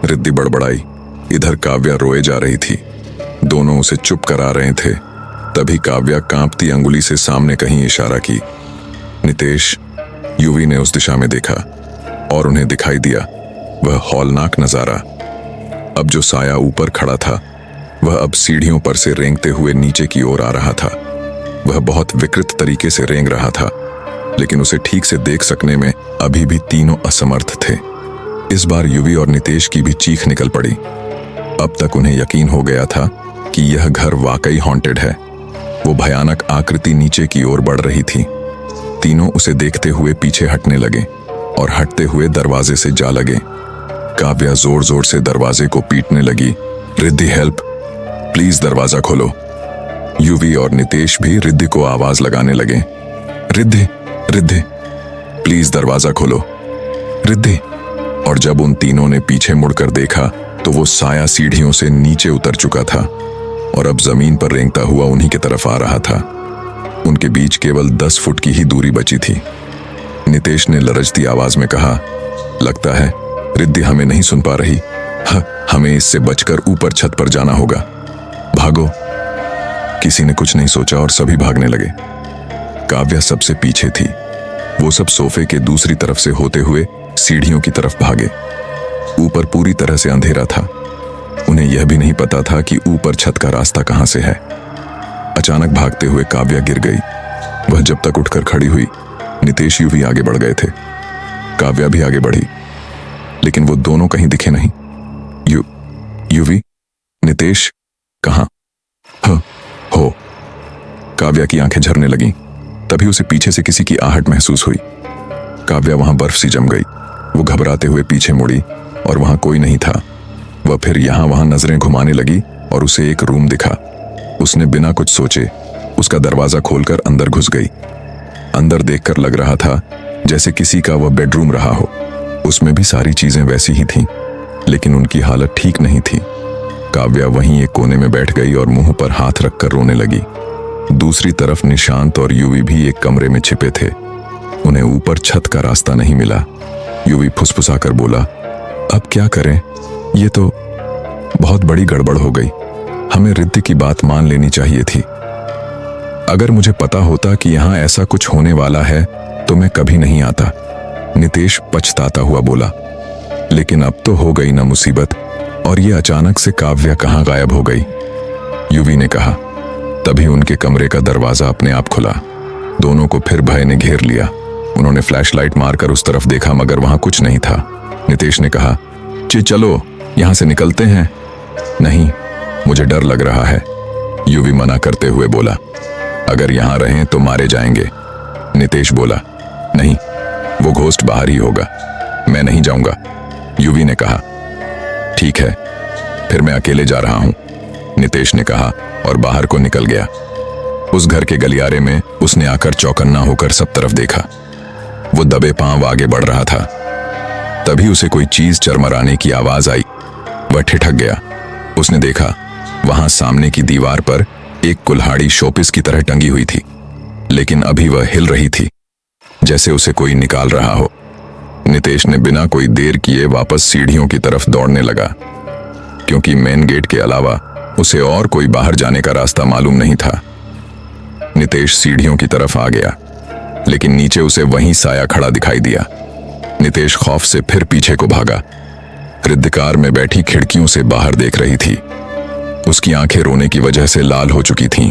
रिद्धि बड़बड़ाई। इधर काव्या रोए जा रही थी। दोनों उसे चुप करा रहे थे। तभी काव्या कांपती अंगुली से सामने कहीं इशारा की। नितेश, युवी ने उस दिशा में देखा और उन्हें दिखाई दिया वह हौलनाक नजारा। अब जो साया ऊपर खड़ा था वह अब सीढ़ियों पर से रेंगते हुए नीचे की ओर आ रहा था। वह बहुत विकृत तरीके से रेंग रहा था, लेकिन उसे ठीक से देख सकने में अभी भी तीनों असमर्थ थे। इस बार युवी और नितेश की भी चीख निकल पड़ी। अब तक उन्हें यकीन हो गया था कि यह घर वाकई हॉन्टेड है। वो भयानक आकृति नीचे की ओर बढ़ रही थी। तीनों उसे देखते हुए पीछे हटने लगे और हटते हुए दरवाजे से जा लगे। काव्या जोर जोर से दरवाजे को पीटने लगी। रिद्धि, हेल्प, प्लीज दरवाजा खोलो। युवी और नितेश भी रिद्धि को आवाज लगाने लगे। रिद्धि, रिद्धि, प्लीज दरवाजा खोलो, रिद्धि। और जब उन तीनों ने पीछे मुड़कर देखा तो वो साया सीढ़ियों से नीचे उतर चुका था और अब जमीन पर रेंगता हुआ उन्हीं की तरफ आ रहा था। उनके बीच केवल 10 फुट की ही दूरी बची थी। नितेश ने लरजती आवाज में कहा, लगता है रिद्धि हमें नहीं सुन पा रही। हमें इससे बचकर ऊपर छत पर जाना होगा। भागो। किसी ने कुछ नहीं सोचा और सभी भागने लगे। काव्या सबसे पीछे थी। वो सब सोफे के दूसरी तरफ से होते हुए सीढ़ियों की तरफ भागे। ऊपर पूरी तरह से अंधेरा था। उन्हें यह भी नहीं पता था कि ऊपर छत का रास्ता कहां से है। अचानक भागते हुए काव्या गिर गई। वह जब तक उठकर खड़ी हुई, नितेश युवी आगे बढ़ गए थे। काव्या भी आगे बढ़ी, लेकिन वो दोनों कहीं दिखे नहीं। युवी, नितेश कहां? हो। काव्या की आंखें झरने लगीं। तभी उसे पीछे से किसी की आहट महसूस हुई। काव्या वहां बर्फ सी जम गई। वो घबराते हुए पीछे मुड़ी और वहां कोई नहीं था। वह फिर यहां वहां नजरें घुमाने लगी और उसे एक रूम दिखा। उसने बिना कुछ सोचे उसका दरवाजा खोलकर अंदर घुस गई। अंदर देखकर लग रहा था जैसे किसी का वह बेडरूम रहा हो। उसमें भी सारी चीजें वैसी ही थीं, लेकिन उनकी हालत ठीक नहीं थी। काव्या वहीं एक कोने में बैठ गई और मुंह पर हाथ रखकर रोने लगी। दूसरी तरफ निशांत और युवी भी एक कमरे में छिपे थे। उन्हें ऊपर छत का रास्ता नहीं मिला। युवी फुसफुसाकर बोला, अब क्या करें? ये तो बहुत बड़ी गड़बड़ हो गई। हमें रिद्धि की बात मान लेनी चाहिए थी। अगर मुझे पता होता कि यहां ऐसा कुछ होने वाला है तो मैं कभी नहीं आता, नितेश पछताता हुआ बोला। लेकिन अब तो हो गई ना मुसीबत। और ये अचानक से काव्या कहां गायब हो गई? युवी ने कहा। तभी उनके कमरे का दरवाजा अपने आप खुला। दोनों को फिर भय ने घेर लिया। उन्होंने फ्लैशलाइट मारकर उस तरफ देखा, मगर वहां कुछ नहीं था। नितेश ने कहा, चलो यहां से निकलते हैं। नहीं, मुझे डर लग रहा है, युवी मना करते हुए बोला। अगर यहां रहें तो मारे जाएंगे, नितेश बोला। नहीं, वो घोस्ट बाहर ही होगा, मैं नहीं जाऊंगा, युवी ने कहा। ठीक है, फिर मैं अकेले जा रहा हूं, नितेश ने कहा और बाहर को निकल गया। उस घर के गलियारे में उसने आकर चौकन्ना होकर सब तरफ देखा। वो दबे पांव आगे बढ़ रहा था। तभी उसे कोई चीज चरमराने की आवाज आई। वह ठिठक गया। उसने देखा वहां सामने की दीवार पर एक कुल्हाड़ी शोपीस की तरह टंगी हुई थी, लेकिन अभी वह हिल रही थी, जैसे उसे कोई निकाल रहा हो। नितेश ने बिना कोई देर किए वापस सीढ़ियों की तरफ दौड़ने लगा, क्योंकि मेन गेट के अलावा उसे और कोई बाहर जाने का रास्ता मालूम नहीं था। नितेश सीढ़ियों की तरफ आ गया, लेकिन नीचे उसे वहीं साया खड़ा दिखाई दिया। नितेश खौफ से फिर पीछे को भागा। रिद्ध कार में बैठी खिड़कियों से बाहर देख रही थी। उसकी आंखें रोने की वजह से लाल हो चुकी थीं।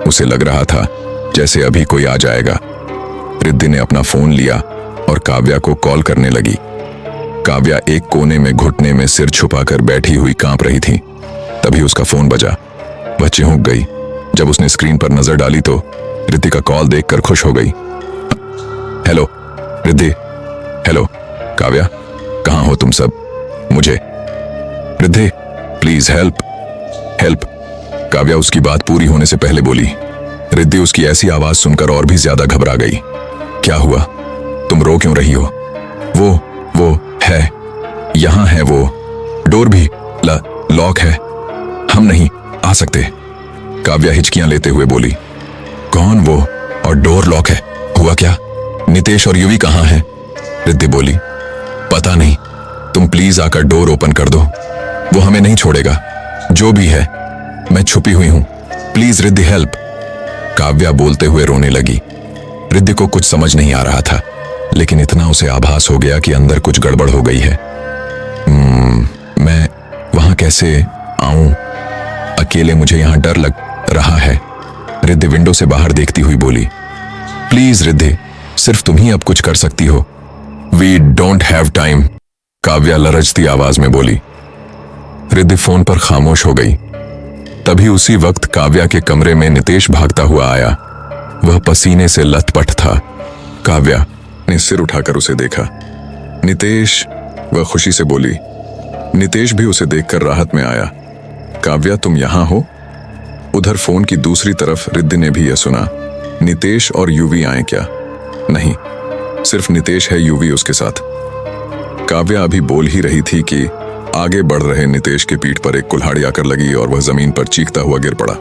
उसे लग रहा था जैसे अभी कोई आ जाएगा। रिद्धि ने अपना फोन लिया और काव्या को कॉल करने लगी। काव्या एक कोने में घुटने में सिर छुपाकर बैठी हुई कांप रही थी। तभी उसका फोन बजा। वह चिहुक गई। जब उसने स्क्रीन पर नजर डाली तो रिद्धि का कॉल देखकर खुश हो गई। हेलो रिद्धि। हेलो काव्या, कहां हो तुम सब? मुझे Riddhi please help help. Kavya उसकी बात पूरी होने से पहले बोली। रिद्धि उसकी ऐसी आवाज सुनकर और भी ज्यादा घबरा गई। क्या हुआ? तुम रो क्यों रही हो? वो है, यहां है वो। डोर भी लॉक है, हम नहीं आ सकते। काव्या हिचकियां लेते हुए बोली। कौन वो और डोर लॉक है? हुआ क्या? नितेश और युवी कहां हैं? रिद्धि बोली। पता नहीं, तुम प्लीज आकर डोर ओपन कर दो, वो हमें नहीं छोड़ेगा। जो भी है, मैं छुपी हुई हूं, प्लीज रिद्धि हेल्प। काव्या बोलते हुए रोने लगी। रिद्धि को कुछ समझ नहीं आ रहा था, लेकिन इतना उसे आभास हो गया कि अंदर कुछ गड़बड़ हो गई है। मैं वहां कैसे आऊं? अकेले मुझे यहां डर लग रहा है, रिद्धि विंडो से बाहर देखती हुई बोली। प्लीज रिद्धि, सिर्फ तुम ही अब कुछ कर सकती हो। We don't have time, Kavya लरजती आवाज में बोली। रिद्धि फोन पर खामोश हो गई। तभी उसी वक्त काव्या के कमरे में नितेश भागता हुआ आया। वह पसीने से लथपथ था। काव्या ने सिर उठाकर उसे देखा। नितेश, वह खुशी से बोली। नितेश भी उसे देखकर राहत में आया। काव्या, तुम यहां हो? उधर फोन की दूसरी तरफ रिद्धि ने भी यह सुना। नितेश और युवी आए क्या? नहीं, सिर्फ नितेश है, युवी उसके साथ। काव्या अभी बोल ही रही थी कि आगे बढ़ रहे नितेश के पीठ पर एक कुल्हाड़ी आकर लगी और वह जमीन पर चीखता हुआ गिर पड़ा।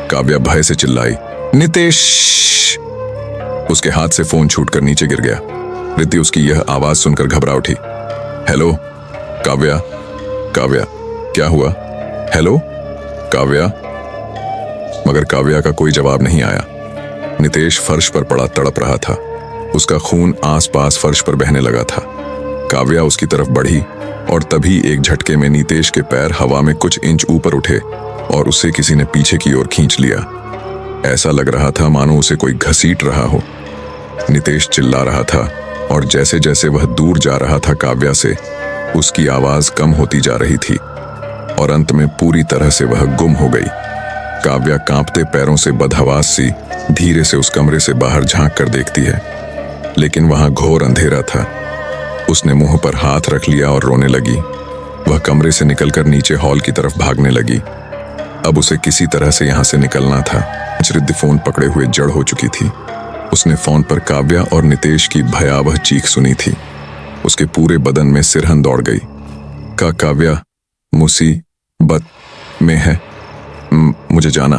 काव्या भय से चिल्लाई, नितेश! उसके हाथ से फोन छूटकर नीचे गिर गया। रिद्धि उसकी यह आवाज सुनकर घबरा उठी। हेलो काव्या, काव्या क्या हुआ? हेलो काव्या। मगर काव्या का कोई जवाब नहीं आया। नितेश फर्श पर पड़ा तड़प रहा था। उसका खून आसपास फर्श पर बहने लगा था। काव्या उसकी तरफ बढ़ी और तभी एक झटके में नितेश के पैर हवा में कुछ इंच ऊपर उठे और उसे किसी ने पीछे की ओर खींच लिया। ऐसा लग रहा था मानो उसे कोई घसीट रहा हो। नितेश चिल्ला रहा था और जैसे जैसे वह दूर जा रहा था काव्या से, उसकी आवाज कम होती जा रही थी और अंत में पूरी तरह से वह गुम हो गई। काव्या कांपते पैरों से बदहवास सी धीरे से उस कमरे से बाहर झांक कर देखती है, लेकिन वहां घोर अंधेरा था। उसने मुंह पर हाथ रख लिया और रोने लगी। वह कमरे से निकलकर नीचे हॉल की तरफ भागने लगी। अब उसे किसी तरह से यहां से निकलना था। रिद्धि फोन पकड़े हुए जड़ हो चुकी थी। उसने फोन पर काव्या और नितेश की भयावह चीख सुनी थी। उसके पूरे बदन में सिरहन दौड़ गई। काव्या मुसीबत में है, मुझे जाना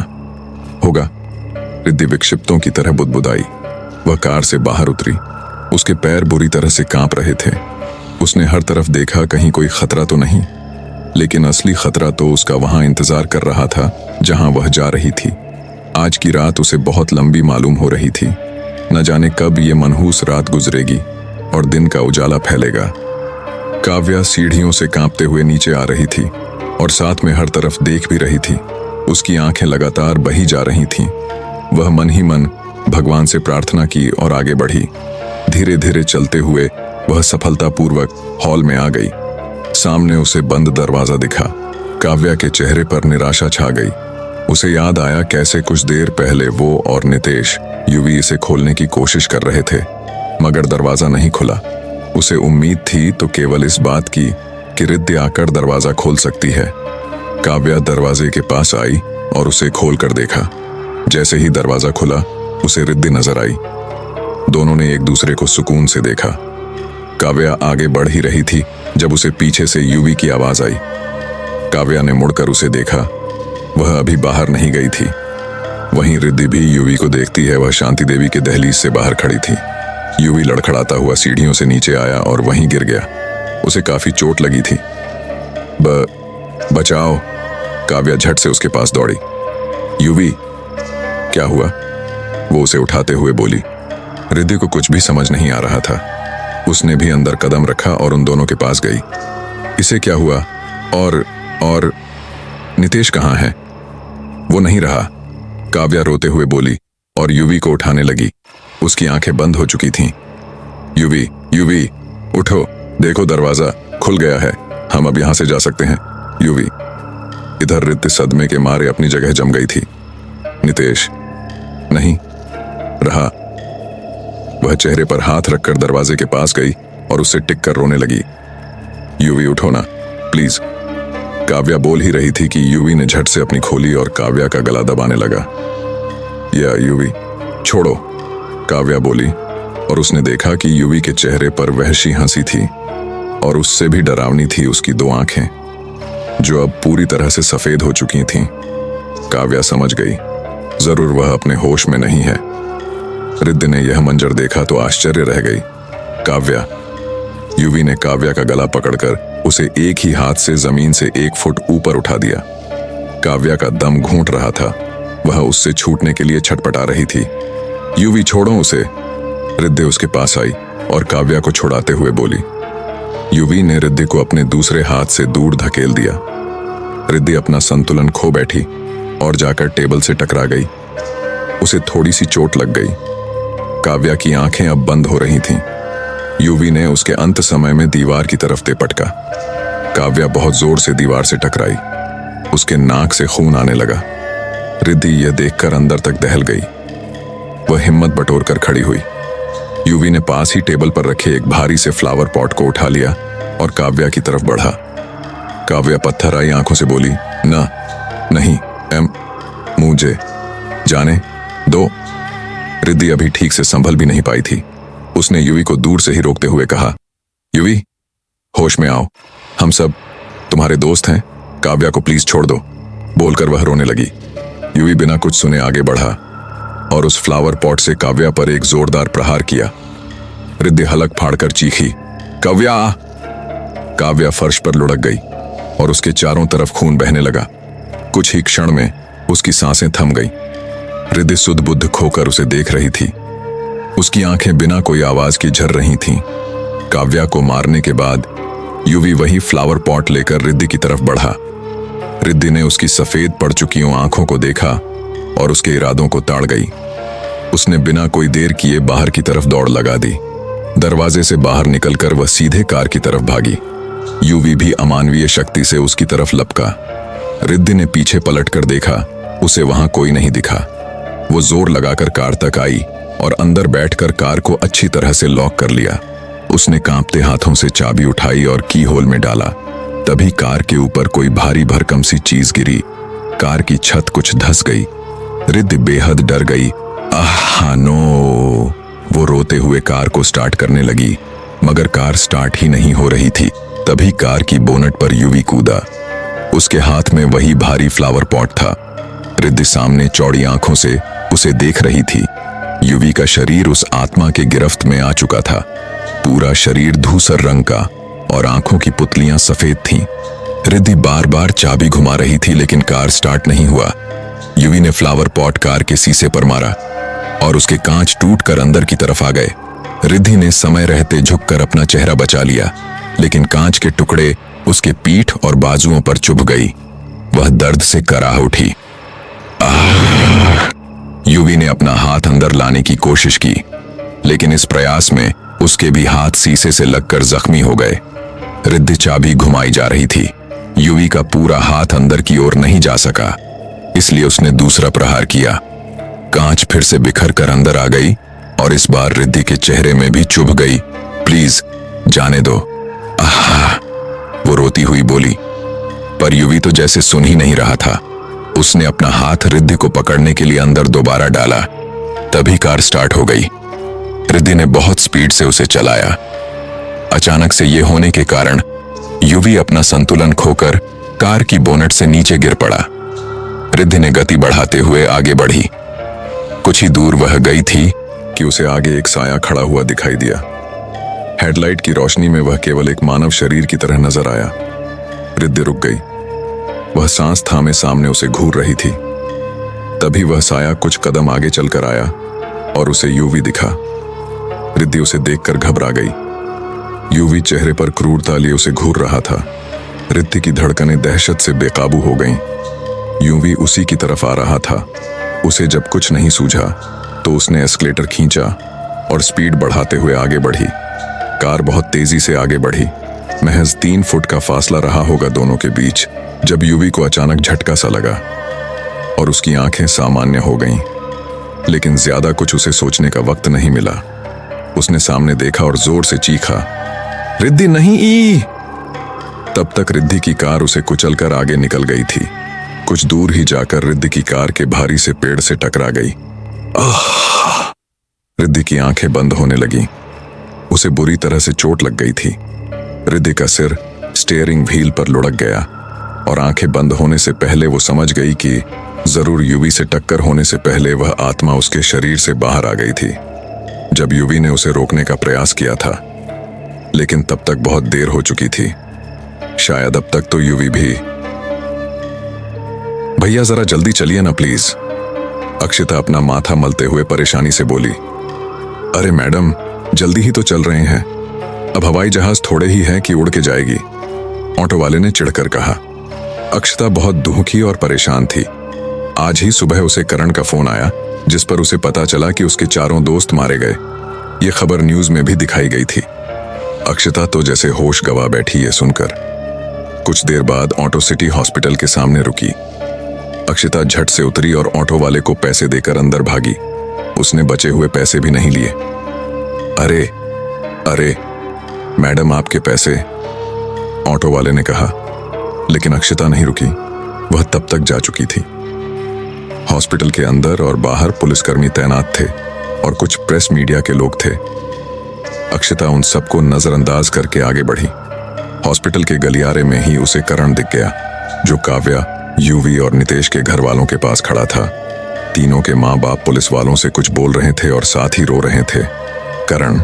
होगा। रिद्धि विक्षिप्तों की तरह बुदबुदाई। वह कार से बाहर उतरी। उसके पैर बुरी तरह से कांप रहे थे। उसने हर तरफ देखा, कहीं कोई खतरा तो नहीं, लेकिन असली खतरा तो उसका वहां इंतजार कर रहा था जहां वह जा रही थी। आज की रात उसे बहुत लंबी मालूम हो रही थी। न जाने कब ये मनहूस रात गुजरेगी और दिन का उजाला फैलेगा। काव्या सीढ़ियों से कांपते हुए नीचे आ रही थी और साथ में हर तरफ देख भी रही थी। उसकी आंखें लगातार बही जा रही थीं। वह मन ही मन भगवान से प्रार्थना की और आगे बढ़ी। धीरे धीरे चलते हुए वह सफलतापूर्वक हॉल में आ गई। सामने उसे बंद दरवाजा दिखा। काव्या के चेहरे पर निराशा छा गई। उसे याद आया कैसे कुछ देर पहले वो और नितेश यूवी इसे खोलने की कोशिश कर रहे थे, मगर दरवाजा नहीं खुला। उसे उम्मीद थी तो केवल इस बात की कि रिद्धि आकर दरवाजा खोल सकती है। काव्या दरवाजे के पास आई और उसे खोल कर देखा। जैसे ही दरवाजा खुला, उसे रिद्धि नजर आई। दोनों ने एक दूसरे को सुकून से देखा। काव्या आगे बढ़ ही रही थी जब उसे पीछे से यूवी की आवाज आई। काव्या ने मुड़कर उसे देखा। वह अभी बाहर नहीं गई थी। वहीं रिद्धि भी यूवी को देखती है। वह शांति देवी के दहलीज से बाहर खड़ी थी। यूवी लड़खड़ाता हुआ सीढ़ियों से नीचे आया और वहीं गिर गया। उसे काफी चोट लगी थी। बचाओ! काव्या झट से उसके पास दौड़ी। यूवी, क्या हुआ? वो उसे उठाते हुए बोली। रिद्धि को कुछ भी समझ नहीं आ रहा था। उसने भी अंदर कदम रखा और उन दोनों के पास गई। इसे क्या हुआ? और नितेश कहाँ है? वो नहीं रहा, काव्या रोते हुए बोली और यूवी को उठाने लगी। उसकी आंखें बंद हो चुकी थीं। यूवी, उठो, देखो दरवाजा खुल गया है। हम अब यहां से जा सकते हैं। यूवी। इधर रिद्धि सदमे के मारे अपनी जगह जम गई थी। नितेश नहीं रहा। वह चेहरे पर हाथ रखकर दरवाजे के पास गई और उससे टिक कर रोने लगी। यूवी, उठो ना प्लीज। काव्या बोल ही रही थी कि यूवी ने झट से अपनी खोली और काव्या का गला दबाने लगा। या यूवी, छोड़ो, काव्या बोली और उसने देखा कि यूवी के चेहरे पर वहशी हंसी थी और उससे भी डरावनी थी उसकी दो आंखें, जो अब पूरी तरह से सफेद हो चुकी थीं। काव्या समझ गई, जरूर वह अपने होश में नहीं है। रिद्धि ने यह मंजर देखा तो आश्चर्य रह गई। काव्या! यूवी ने काव्या का गला पकड़कर उसे एक ही हाथ से जमीन से 1 फुट ऊपर उठा दिया। काव्या का दम घूंट रहा था। वह उससे छूटने के लिए छटपटा रही थी। यूवी, छोड़ो उसे। रिद्धि उसके पास आई और काव्या को छुड़ाते हुए बोली। यूवी ने रिद्धि को अपने दूसरे हाथ से दूर धकेल दिया। रिद्धि अपना संतुलन खो बैठी और जाकर टेबल से टकरा गई। उसे थोड़ी सी चोट लग गई। काव्या की आंखें अब बंद हो रही थीं। यूवी ने उसके अंत समय में दीवार की तरफ पटका। काव्या बहुत जोर से दीवार से टकराई। उसके नाक से खून आने लगा। रिद्धि यह देखकर अंदर तक दहल गई। वह हिम्मत बटोरकर खड़ी हुई। यूवी ने पास ही टेबल पर रखे एक भारी से फ्लावर पॉट को उठा लिया और काव्या की तरफ बढ़ा। काव्या पत्थर आई आंखों से बोली, नहीं, मुझे जाने दो। रिद्धि अभी ठीक से संभल भी नहीं पाई थी। उसने यूवी को दूर से ही रोकते हुए कहा, यूवी, होश में आओ, हम सब तुम्हारे दोस्त हैं। काव्या को प्लीज छोड़ दो। बोलकर वह रोने लगी। यूवी बिना कुछ सुने आगे बढ़ा और उस फ्लावर पॉट से काव्या पर एक जोरदार प्रहार किया। रिद्धि हलक फाड़कर चीखी, काव्या! काव्या फर्श पर लुढ़क गई और उसके चारों तरफ खून बहने लगा। कुछ ही क्षण में उसकी सांसें थम गईं। रिद्धि सुध बुद्ध खोकर उसे देख रही थी। उसकी आंखें बिना कोई आवाज की झर रही थीं। काव्या को मारने के बाद यूवी वही फ्लावर पॉट लेकर रिद्धि की तरफ बढ़ा। रिद्धि ने उसकी सफेद पड़ चुकी आंखों को देखा और उसके इरादों को ताड़ गई। उसने बिना कोई देर किए बाहर की तरफ दौड़ लगा दी। दरवाजे से बाहर निकलकर वह सीधे कार की तरफ भागी। यूवी भी अमानवीय शक्ति से उसकी तरफ लपका। रिद्धि ने पीछे पलटकर देखा, उसे वहां कोई नहीं दिखा। वो जोर लगाकर कार तक आई और अंदर बैठकर कार को अच्छी तरह से लॉक कर लिया। उसने कांपते हाथों से चाबी उठाई और की होल में डाला। तभी कार के ऊपर कोई भारी भरकम सी चीज गिरी। कार की छत कुछ धंस गई। रिद्धि बेहद डर गई। आह नो! वो रोते हुए कार को स्टार्ट करने लगी, मगर कार स्टार्ट ही नहीं हो रही थी। तभी कार की बोनट पर यूवी कूदा। उसके हाथ में वही भारी फ्लावर पॉट था। रिद्धि सामने चौड़ी आंखों से उसे देख रही थी। यूवी का शरीर उस आत्मा के गिरफ्त में आ चुका था। पूरा शरीर धूसर रंग का और आंखों की पुतलियां सफेद थीं। रिद्धि बार बार चाबी घुमा रही थी लेकिन कार स्टार्ट नहीं हुआ। यूवी ने फ्लावर पॉट कार के शीशे पर मारा और उसके कांच टूटकर अंदर की तरफ आ गए। रिद्धि ने समय रहते झुककर अपना चेहरा बचा लिया, लेकिन कांच के टुकड़े उसके पीठ और बाजुओं पर चुभ गई। वह दर्द से कराह उठी। यूवी ने अपना हाथ अंदर लाने की कोशिश की, लेकिन इस प्रयास में उसके भी हाथ शीशे से लगकर जख्मी हो गए। रिद्धि चाबी घुमाई जा रही थी। युवी का पूरा हाथ अंदर की ओर नहीं जा सका, इसलिए उसने दूसरा प्रहार किया। कांच फिर से बिखर कर अंदर आ गई और इस बार रिद्धि के चेहरे में भी चुभ गई। प्लीज जाने दो। आहा, वो रोती हुई बोली। पर युवी तो जैसे सुन ही नहीं रहा था। उसने अपना हाथ रिद्धि को पकड़ने के लिए अंदर दोबारा डाला। तभी कार स्टार्ट हो गई। रिद्धि ने बहुत स्पीड से उसे चलाया। अचानक से ये होने के कारण युवी अपना संतुलन खोकर कार की बोनट से नीचे गिर पड़ा। रिद्धि ने गति बढ़ाते हुए आगे बढ़ी। कुछ ही दूर वह गई थी कि उसे आगे एक साया खड़ा हुआ दिखाई दिया। हेडलाइट की रोशनी में वह केवल एक मानव शरीर की तरह नजर आया। रिद्धि रुक गई। वह सांस थामे सामने उसे घूर रही थी। तभी वह साया कुछ कदम आगे चलकर आया और उसे युवी दिखा। रिद्धि उसे देखकर घबरा गई। युवी चेहरे पर क्रूरता लिए उसे घूर रहा था। रिद्धि की धड़कनें दहशत से बेकाबू हो गईं। युवी उसी की तरफ आ रहा था। उसे जब कुछ नहीं सूझा तो उसने एस्केलेटर खींचा और स्पीड बढ़ाते हुए आगे बढ़ी। कार बहुत तेजी से आगे बढ़ी। महज 3 फुट का फासला रहा होगा दोनों के बीच, जब युवी को अचानक झटका सा लगा और उसकी आंखें सामान्य हो गईं। लेकिन ज्यादा कुछ उसे सोचने का वक्त नहीं मिला। उसने सामने देखा और जोर से चीखा, रिद्धि नहीं ई! तब तक रिद्धि की कार उसे कुचलकर आगे निकल गई थी। कुछ दूर ही जाकर रिद्धि की कार के भारी से पेड़ से टकरा गई। रिद्धि की आंखें बंद होने लगीं। उसे बुरी तरह से चोट लग गई थी। रिद्धि का सिर स्टीयरिंग व्हील पर लुढ़क गया और आंखें बंद होने से पहले वो समझ गई कि जरूर युवी से टक्कर होने से पहले वह आत्मा उसके शरीर से बाहर आ गई थी जब युवी ने उसे रोकने का प्रयास किया था। लेकिन तब तक बहुत देर हो चुकी थी। शायद अब तक तो युवी भी। भैया जरा जल्दी चलिए ना प्लीज, अक्षिता अपना माथा मलते हुए परेशानी से बोली। अरे मैडम, जल्दी ही तो चल रहे हैं। अब हवाई जहाज थोड़े ही हैं कि उड़ के जाएगी, ऑटो वाले ने चिढ़कर कहा। अक्षिता बहुत दुखी और परेशान थी। आज ही सुबह उसे करण का फोन आया जिस पर उसे पता चला कि उसके 4 दोस्त मारे गए। ये खबर न्यूज में भी दिखाई गई थी। अक्षिता तो जैसे होश गवा बैठी ये सुनकर। कुछ देर बाद ऑटो सिटी हॉस्पिटल के सामने रुकी। अक्षिता झट से उतरी और ऑटो वाले को पैसे देकर अंदर भागी। उसने बचे हुए पैसे भी नहीं लिए। अरे अरे मैडम, आपके पैसे, ऑटो वाले ने कहा। लेकिन अक्षिता नहीं रुकी। वह तब तक जा चुकी थी। हॉस्पिटल के अंदर और बाहर पुलिसकर्मी तैनात थे और कुछ प्रेस मीडिया के लोग थे। अक्षिता उन सबको नजरअंदाज करके आगे बढ़ी। हॉस्पिटल के गलियारे में ही उसे करण दिख गया, जो काव्या, युवी और नितेश के घर वालों के पास खड़ा था। तीनों के माँ बाप पुलिस वालों से कुछ बोल रहे थे और साथ ही रो रहे थे। करण,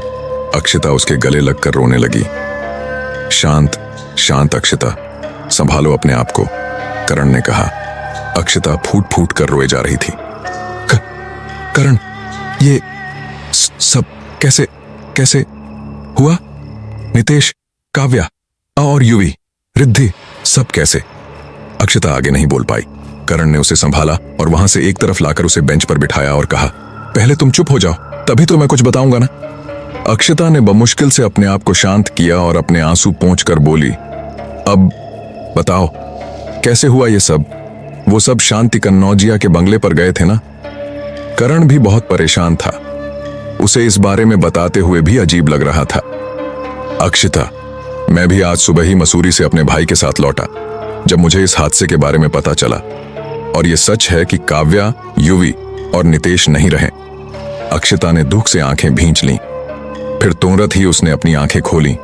अक्षिता उसके गले लगकर रोने लगी। शांत शांत अक्षिता, संभालो अपने आप को, करण ने कहा। अक्षिता फूट फूट कर रोए जा रही थी। करण, ये सब कैसे कैसे हुआ? नितेश, काव्या और युवी, रिद्धि, सब कैसे? अक्षिता आगे नहीं बोल पाई। करण ने उसे संभाला और वहां से एक तरफ लाकर उसे बेंच पर बिठाया और कहा, पहले तुम चुप हो जाओ, तभी तो मैं कुछ बताऊंगा ना। अक्षिता ने बमुश्किल से अपने आप को शांत किया और अपने आंसू पोंछकर बोली, अब बताओ कैसे हुआ ये सब? वो सब शांति कन्नौजिया के बंगले पर गए थे ना? करण भी बहुत परेशान था। उसे इस बारे में बताते हुए भी अजीब लग रहा था। अक्षिता, मैं भी आज सुबह ही मसूरी से अपने भाई के साथ लौटा जब मुझे इस हादसे के बारे में पता चला। और ये सच है कि काव्या, युवी और नितेश नहीं रहे। अक्षिता ने दुख से आंखें भींच लीं। फिर तुरंत ही उसने अपनी आंखें खोलीं।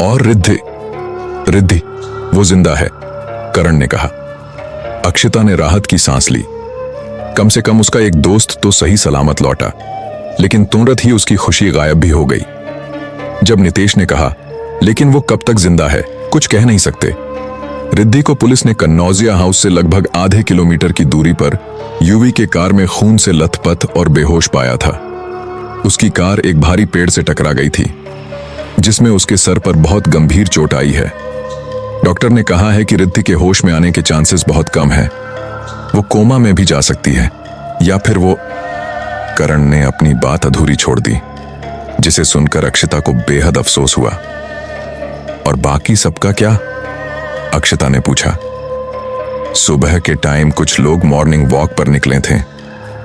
और रिद्धि, रिद्धि वो जिंदा है, करण ने कहा। अक्षिता ने राहत की सांस ली। कम से कम उसका एक दोस्त तो सही सलामत लौटा। लेकिन तुरंत ही उसकी खुशी गायब भी हो गई जब नितेश ने कहा, लेकिन वो कब तक जिंदा है, कुछ कह नहीं सकते। रिद्धि को पुलिस ने कन्नौजिया हाउस से लगभग आधे किलोमीटर की दूरी पर युवी के कार में खून से लथपथ और बेहोश पाया था। उसकी कार एक भारी पेड़ से टकरा गई थी जिसमें उसके सर पर बहुत गंभीर चोट आई है। डॉक्टर ने कहा है कि रिद्धि के होश में आने के चांसेस बहुत कम है। वो कोमा में भी जा सकती है या फिर वो। करण ने अपनी बात अधूरी छोड़ दी। जिसे सुनकर अक्षता को बेहद अफसोस हुआ। और बाकी सबका क्या? अक्षता ने पूछा। सुबह के टाइम कुछ लोग मॉर्निंग वॉक पर निकले थे।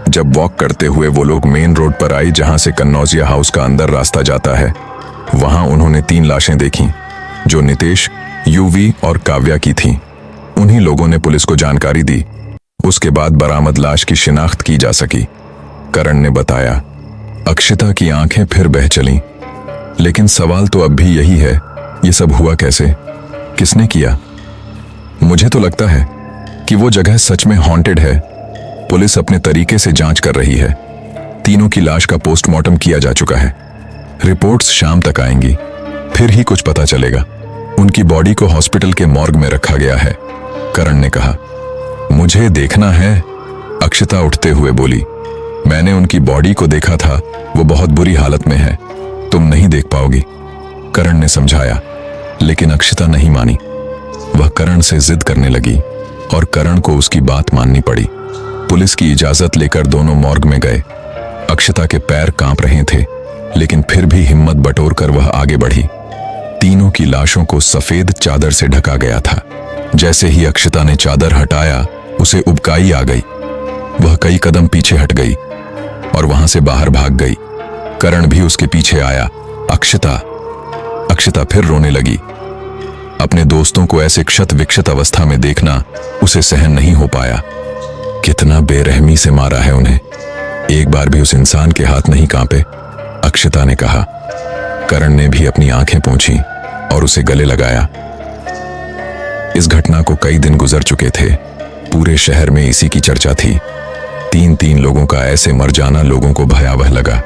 जब वॉक करते हुए वो लोग मेन रोड पर आई जहां से कन्नौजिया हाउस का अंदर रास्ता जाता है, वहां उन्होंने 3 लाशें देखी जो नितेश, यूवी और काव्या की थीं। उन्हीं लोगों ने पुलिस को जानकारी दी। उसके बाद बरामद लाश की शिनाख्त की जा सकी। करण ने बताया। अक्षता की आंखें फिर बह चलीं। लेकिन सवाल तो अब भी यही है, ये सब हुआ कैसे? किसने किया? मुझे तो लगता है कि वो जगह सच में हॉन्टेड है। पुलिस अपने तरीके से जांच कर रही है। तीनों की लाश का पोस्टमार्टम किया जा चुका है। रिपोर्ट्स शाम तक आएंगी, फिर ही कुछ पता चलेगा। उनकी बॉडी को हॉस्पिटल के मॉर्ग में रखा गया है, करण ने कहा। मुझे देखना है, अक्षता उठते हुए बोली। मैंने उनकी बॉडी को देखा था, वो बहुत बुरी हालत में है। तुम नहीं देख पाओगी, करण ने समझाया। लेकिन अक्षता नहीं मानी। वह करण से जिद करने लगी और करण को उसकी बात माननी पड़ी। पुलिस की इजाजत लेकर दोनों मॉर्ग में गए। अक्षता के पैर कांप रहे थे, लेकिन फिर भी हिम्मत बटोरकर वह आगे बढ़ी। तीनों की लाशों को सफेद चादर से ढका गया था। जैसे ही अक्षता ने चादर हटाया, उसे उबकाई आ गई। वह कई कदम पीछे हट गई और वहां से बाहर भाग गई। करण भी उसके पीछे आया। अक्षता फिर रोने लगी। अपने दोस्तों को ऐसे क्षत विक्षत अवस्था में देखना उसे सहन नहीं हो पाया। कितना बेरहमी से मारा है उन्हें। एक बार भी उस इंसान के हाथ नहीं कांपे, अक्षता ने कहा। करण ने भी अपनी आंखें पोंछी और उसे गले लगाया। इस घटना को कई दिन गुजर चुके थे। पूरे शहर में इसी की चर्चा थी। 3 लोगों का ऐसे मर जाना लोगों को भयावह लगा।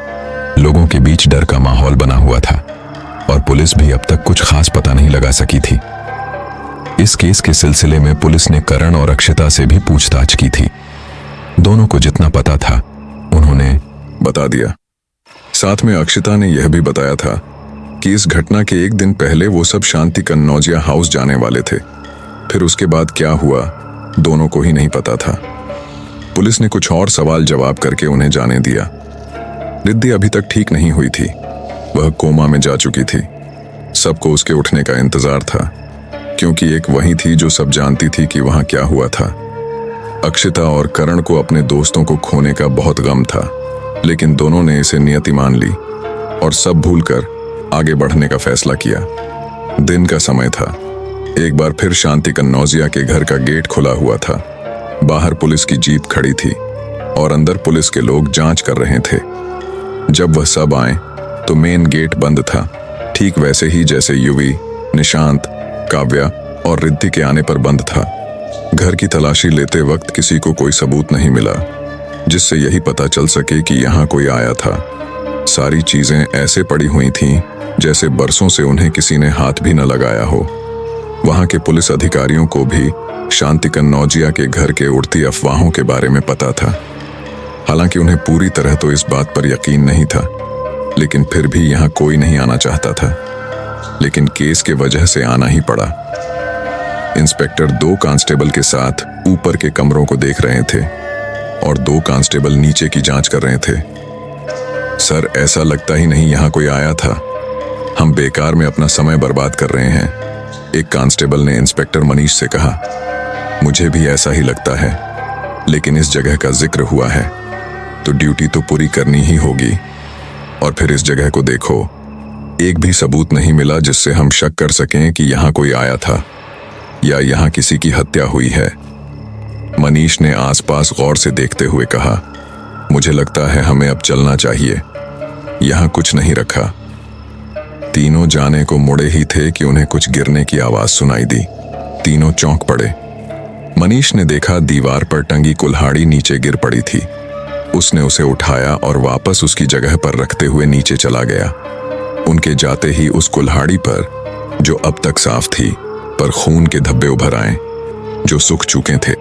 लोगों के बीच डर का माहौल बना हुआ था और पुलिस भी अब तक कुछ खास पता नहीं लगा सकी थी। इस केस के सिलसिले में पुलिस ने करण और अक्षता से भी पूछताछ की थी। दोनों को जितना पता था उन्होंने बता दिया। साथ में अक्षता ने यह भी बताया था कि इस घटना के एक दिन पहले वो सब शांति कन्नौजिया हाउस जाने वाले थे। फिर उसके बाद क्या हुआ, दोनों को ही नहीं पता था। पुलिस ने कुछ और सवाल जवाब करके उन्हें जाने दिया। रिद्धि अभी तक ठीक नहीं हुई थी। वह कोमा में जा चुकी थी। सबको उसके उठने का इंतजार था, क्योंकि एक वही थी जो सब जानती थी कि वहां क्या हुआ था। अक्षता और करण को अपने दोस्तों को खोने का बहुत गम था, लेकिन दोनों ने इसे नियति मान ली और सब भूलकर आगे बढ़ने का फैसला किया। दिन का समय था। एक बार फिर शांति कन्नौजिया के घर का गेट खुला हुआ था। बाहर पुलिस की जीप खड़ी थी और अंदर पुलिस के लोग जांच कर रहे थे। जब वह सब आए तो मेन गेट बंद था, ठीक वैसे ही जैसे युवी, निशांत, काव्या और रिद्धि के आने पर बंद था। घर की तलाशी लेते वक्त किसी को कोई सबूत नहीं मिला जिससे यही पता चल सके कि यहाँ कोई आया था। सारी चीजें ऐसे पड़ी हुई थीं जैसे बरसों से उन्हें किसी ने हाथ भी न लगाया हो। वहां के पुलिस अधिकारियों को भी शांति कन्नौजिया के घर के उड़ती अफवाहों के बारे में पता था। हालांकि उन्हें पूरी तरह तो इस बात पर यकीन नहीं था, लेकिन फिर भी यहाँ कोई नहीं आना चाहता था। लेकिन केस के वजह से आना ही पड़ा। इंस्पेक्टर 2 कांस्टेबल के साथ ऊपर के कमरों को देख रहे थे और 2 कांस्टेबल नीचे की जांच कर रहे थे। सर, ऐसा लगता ही नहीं यहाँ कोई आया था। हम बेकार में अपना समय बर्बाद कर रहे हैं, एक कांस्टेबल ने इंस्पेक्टर मनीष से कहा। मुझे भी ऐसा ही लगता है, लेकिन इस जगह का जिक्र हुआ है तो ड्यूटी तो पूरी करनी ही होगी। और फिर इस जगह को देखो, एक भी सबूत नहीं मिला जिससे हम शक कर सकें कि यहाँ कोई आया था या यहाँ किसी की हत्या हुई है। मनीष ने आसपास गौर से देखते हुए कहा, मुझे लगता है हमें अब चलना चाहिए, यहाँ कुछ नहीं रखा। तीनों जाने को मुड़े ही थे कि उन्हें कुछ गिरने की आवाज सुनाई दी। तीनों चौंक पड़े। मनीष ने देखा दीवार पर टंगी कुल्हाड़ी नीचे गिर पड़ी थी। उसने उसे उठाया और वापस उसकी जगह पर रखते हुए नीचे चला गया। उनके जाते ही उस कुल्हाड़ी पर, जो अब तक साफ थी, पर खून के धब्बे उभर आए जो सूख चुके थे।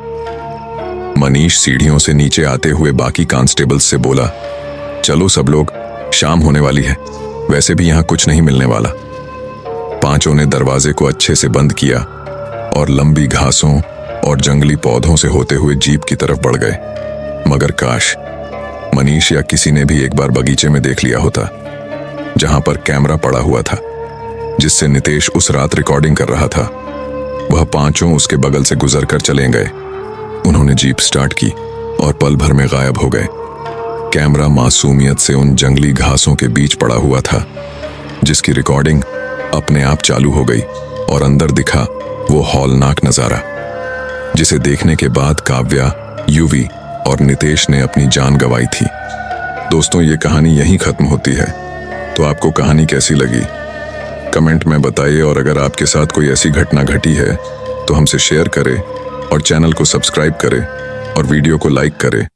मनीष सीढ़ियों से नीचे आते हुए बाकी कांस्टेबल्स से बोला, चलो सब लोग, शाम होने वाली है, वैसे भी यहाँ कुछ नहीं मिलने वाला। 5 ने दरवाजे को अच्छे से बंद किया और लंबी घासों और जंगली पौधों से होते हुए जीप की तरफ बढ़ गए। मगर काश मनीष या किसी ने भी एक बार बगीचे में देख लिया होता। जहां पर कैमरा पड़ा हुआ था जिससे नितेश उस रात रिकॉर्डिंग कर रहा था। वह पांचों उसके बगल से गुजर कर चले गए। उन्होंने जीप स्टार्ट की और पल भर में गायब हो गए। कैमरा मासूमियत से उन जंगली घासों के बीच पड़ा हुआ था जिसकी रिकॉर्डिंग अपने आप चालू हो गई और अंदर दिखा वो हौलनाक नजारा जिसे देखने के बाद काव्या, यूवी और नितेश ने अपनी जान गंवाई थी। दोस्तों, ये कहानी यहीं खत्म होती है। तो आपको कहानी कैसी लगी कमेंट में बताइए, और अगर आपके साथ कोई ऐसी घटना घटी है तो हमसे शेयर करें और चैनल को सब्सक्राइब करें और वीडियो को लाइक करें।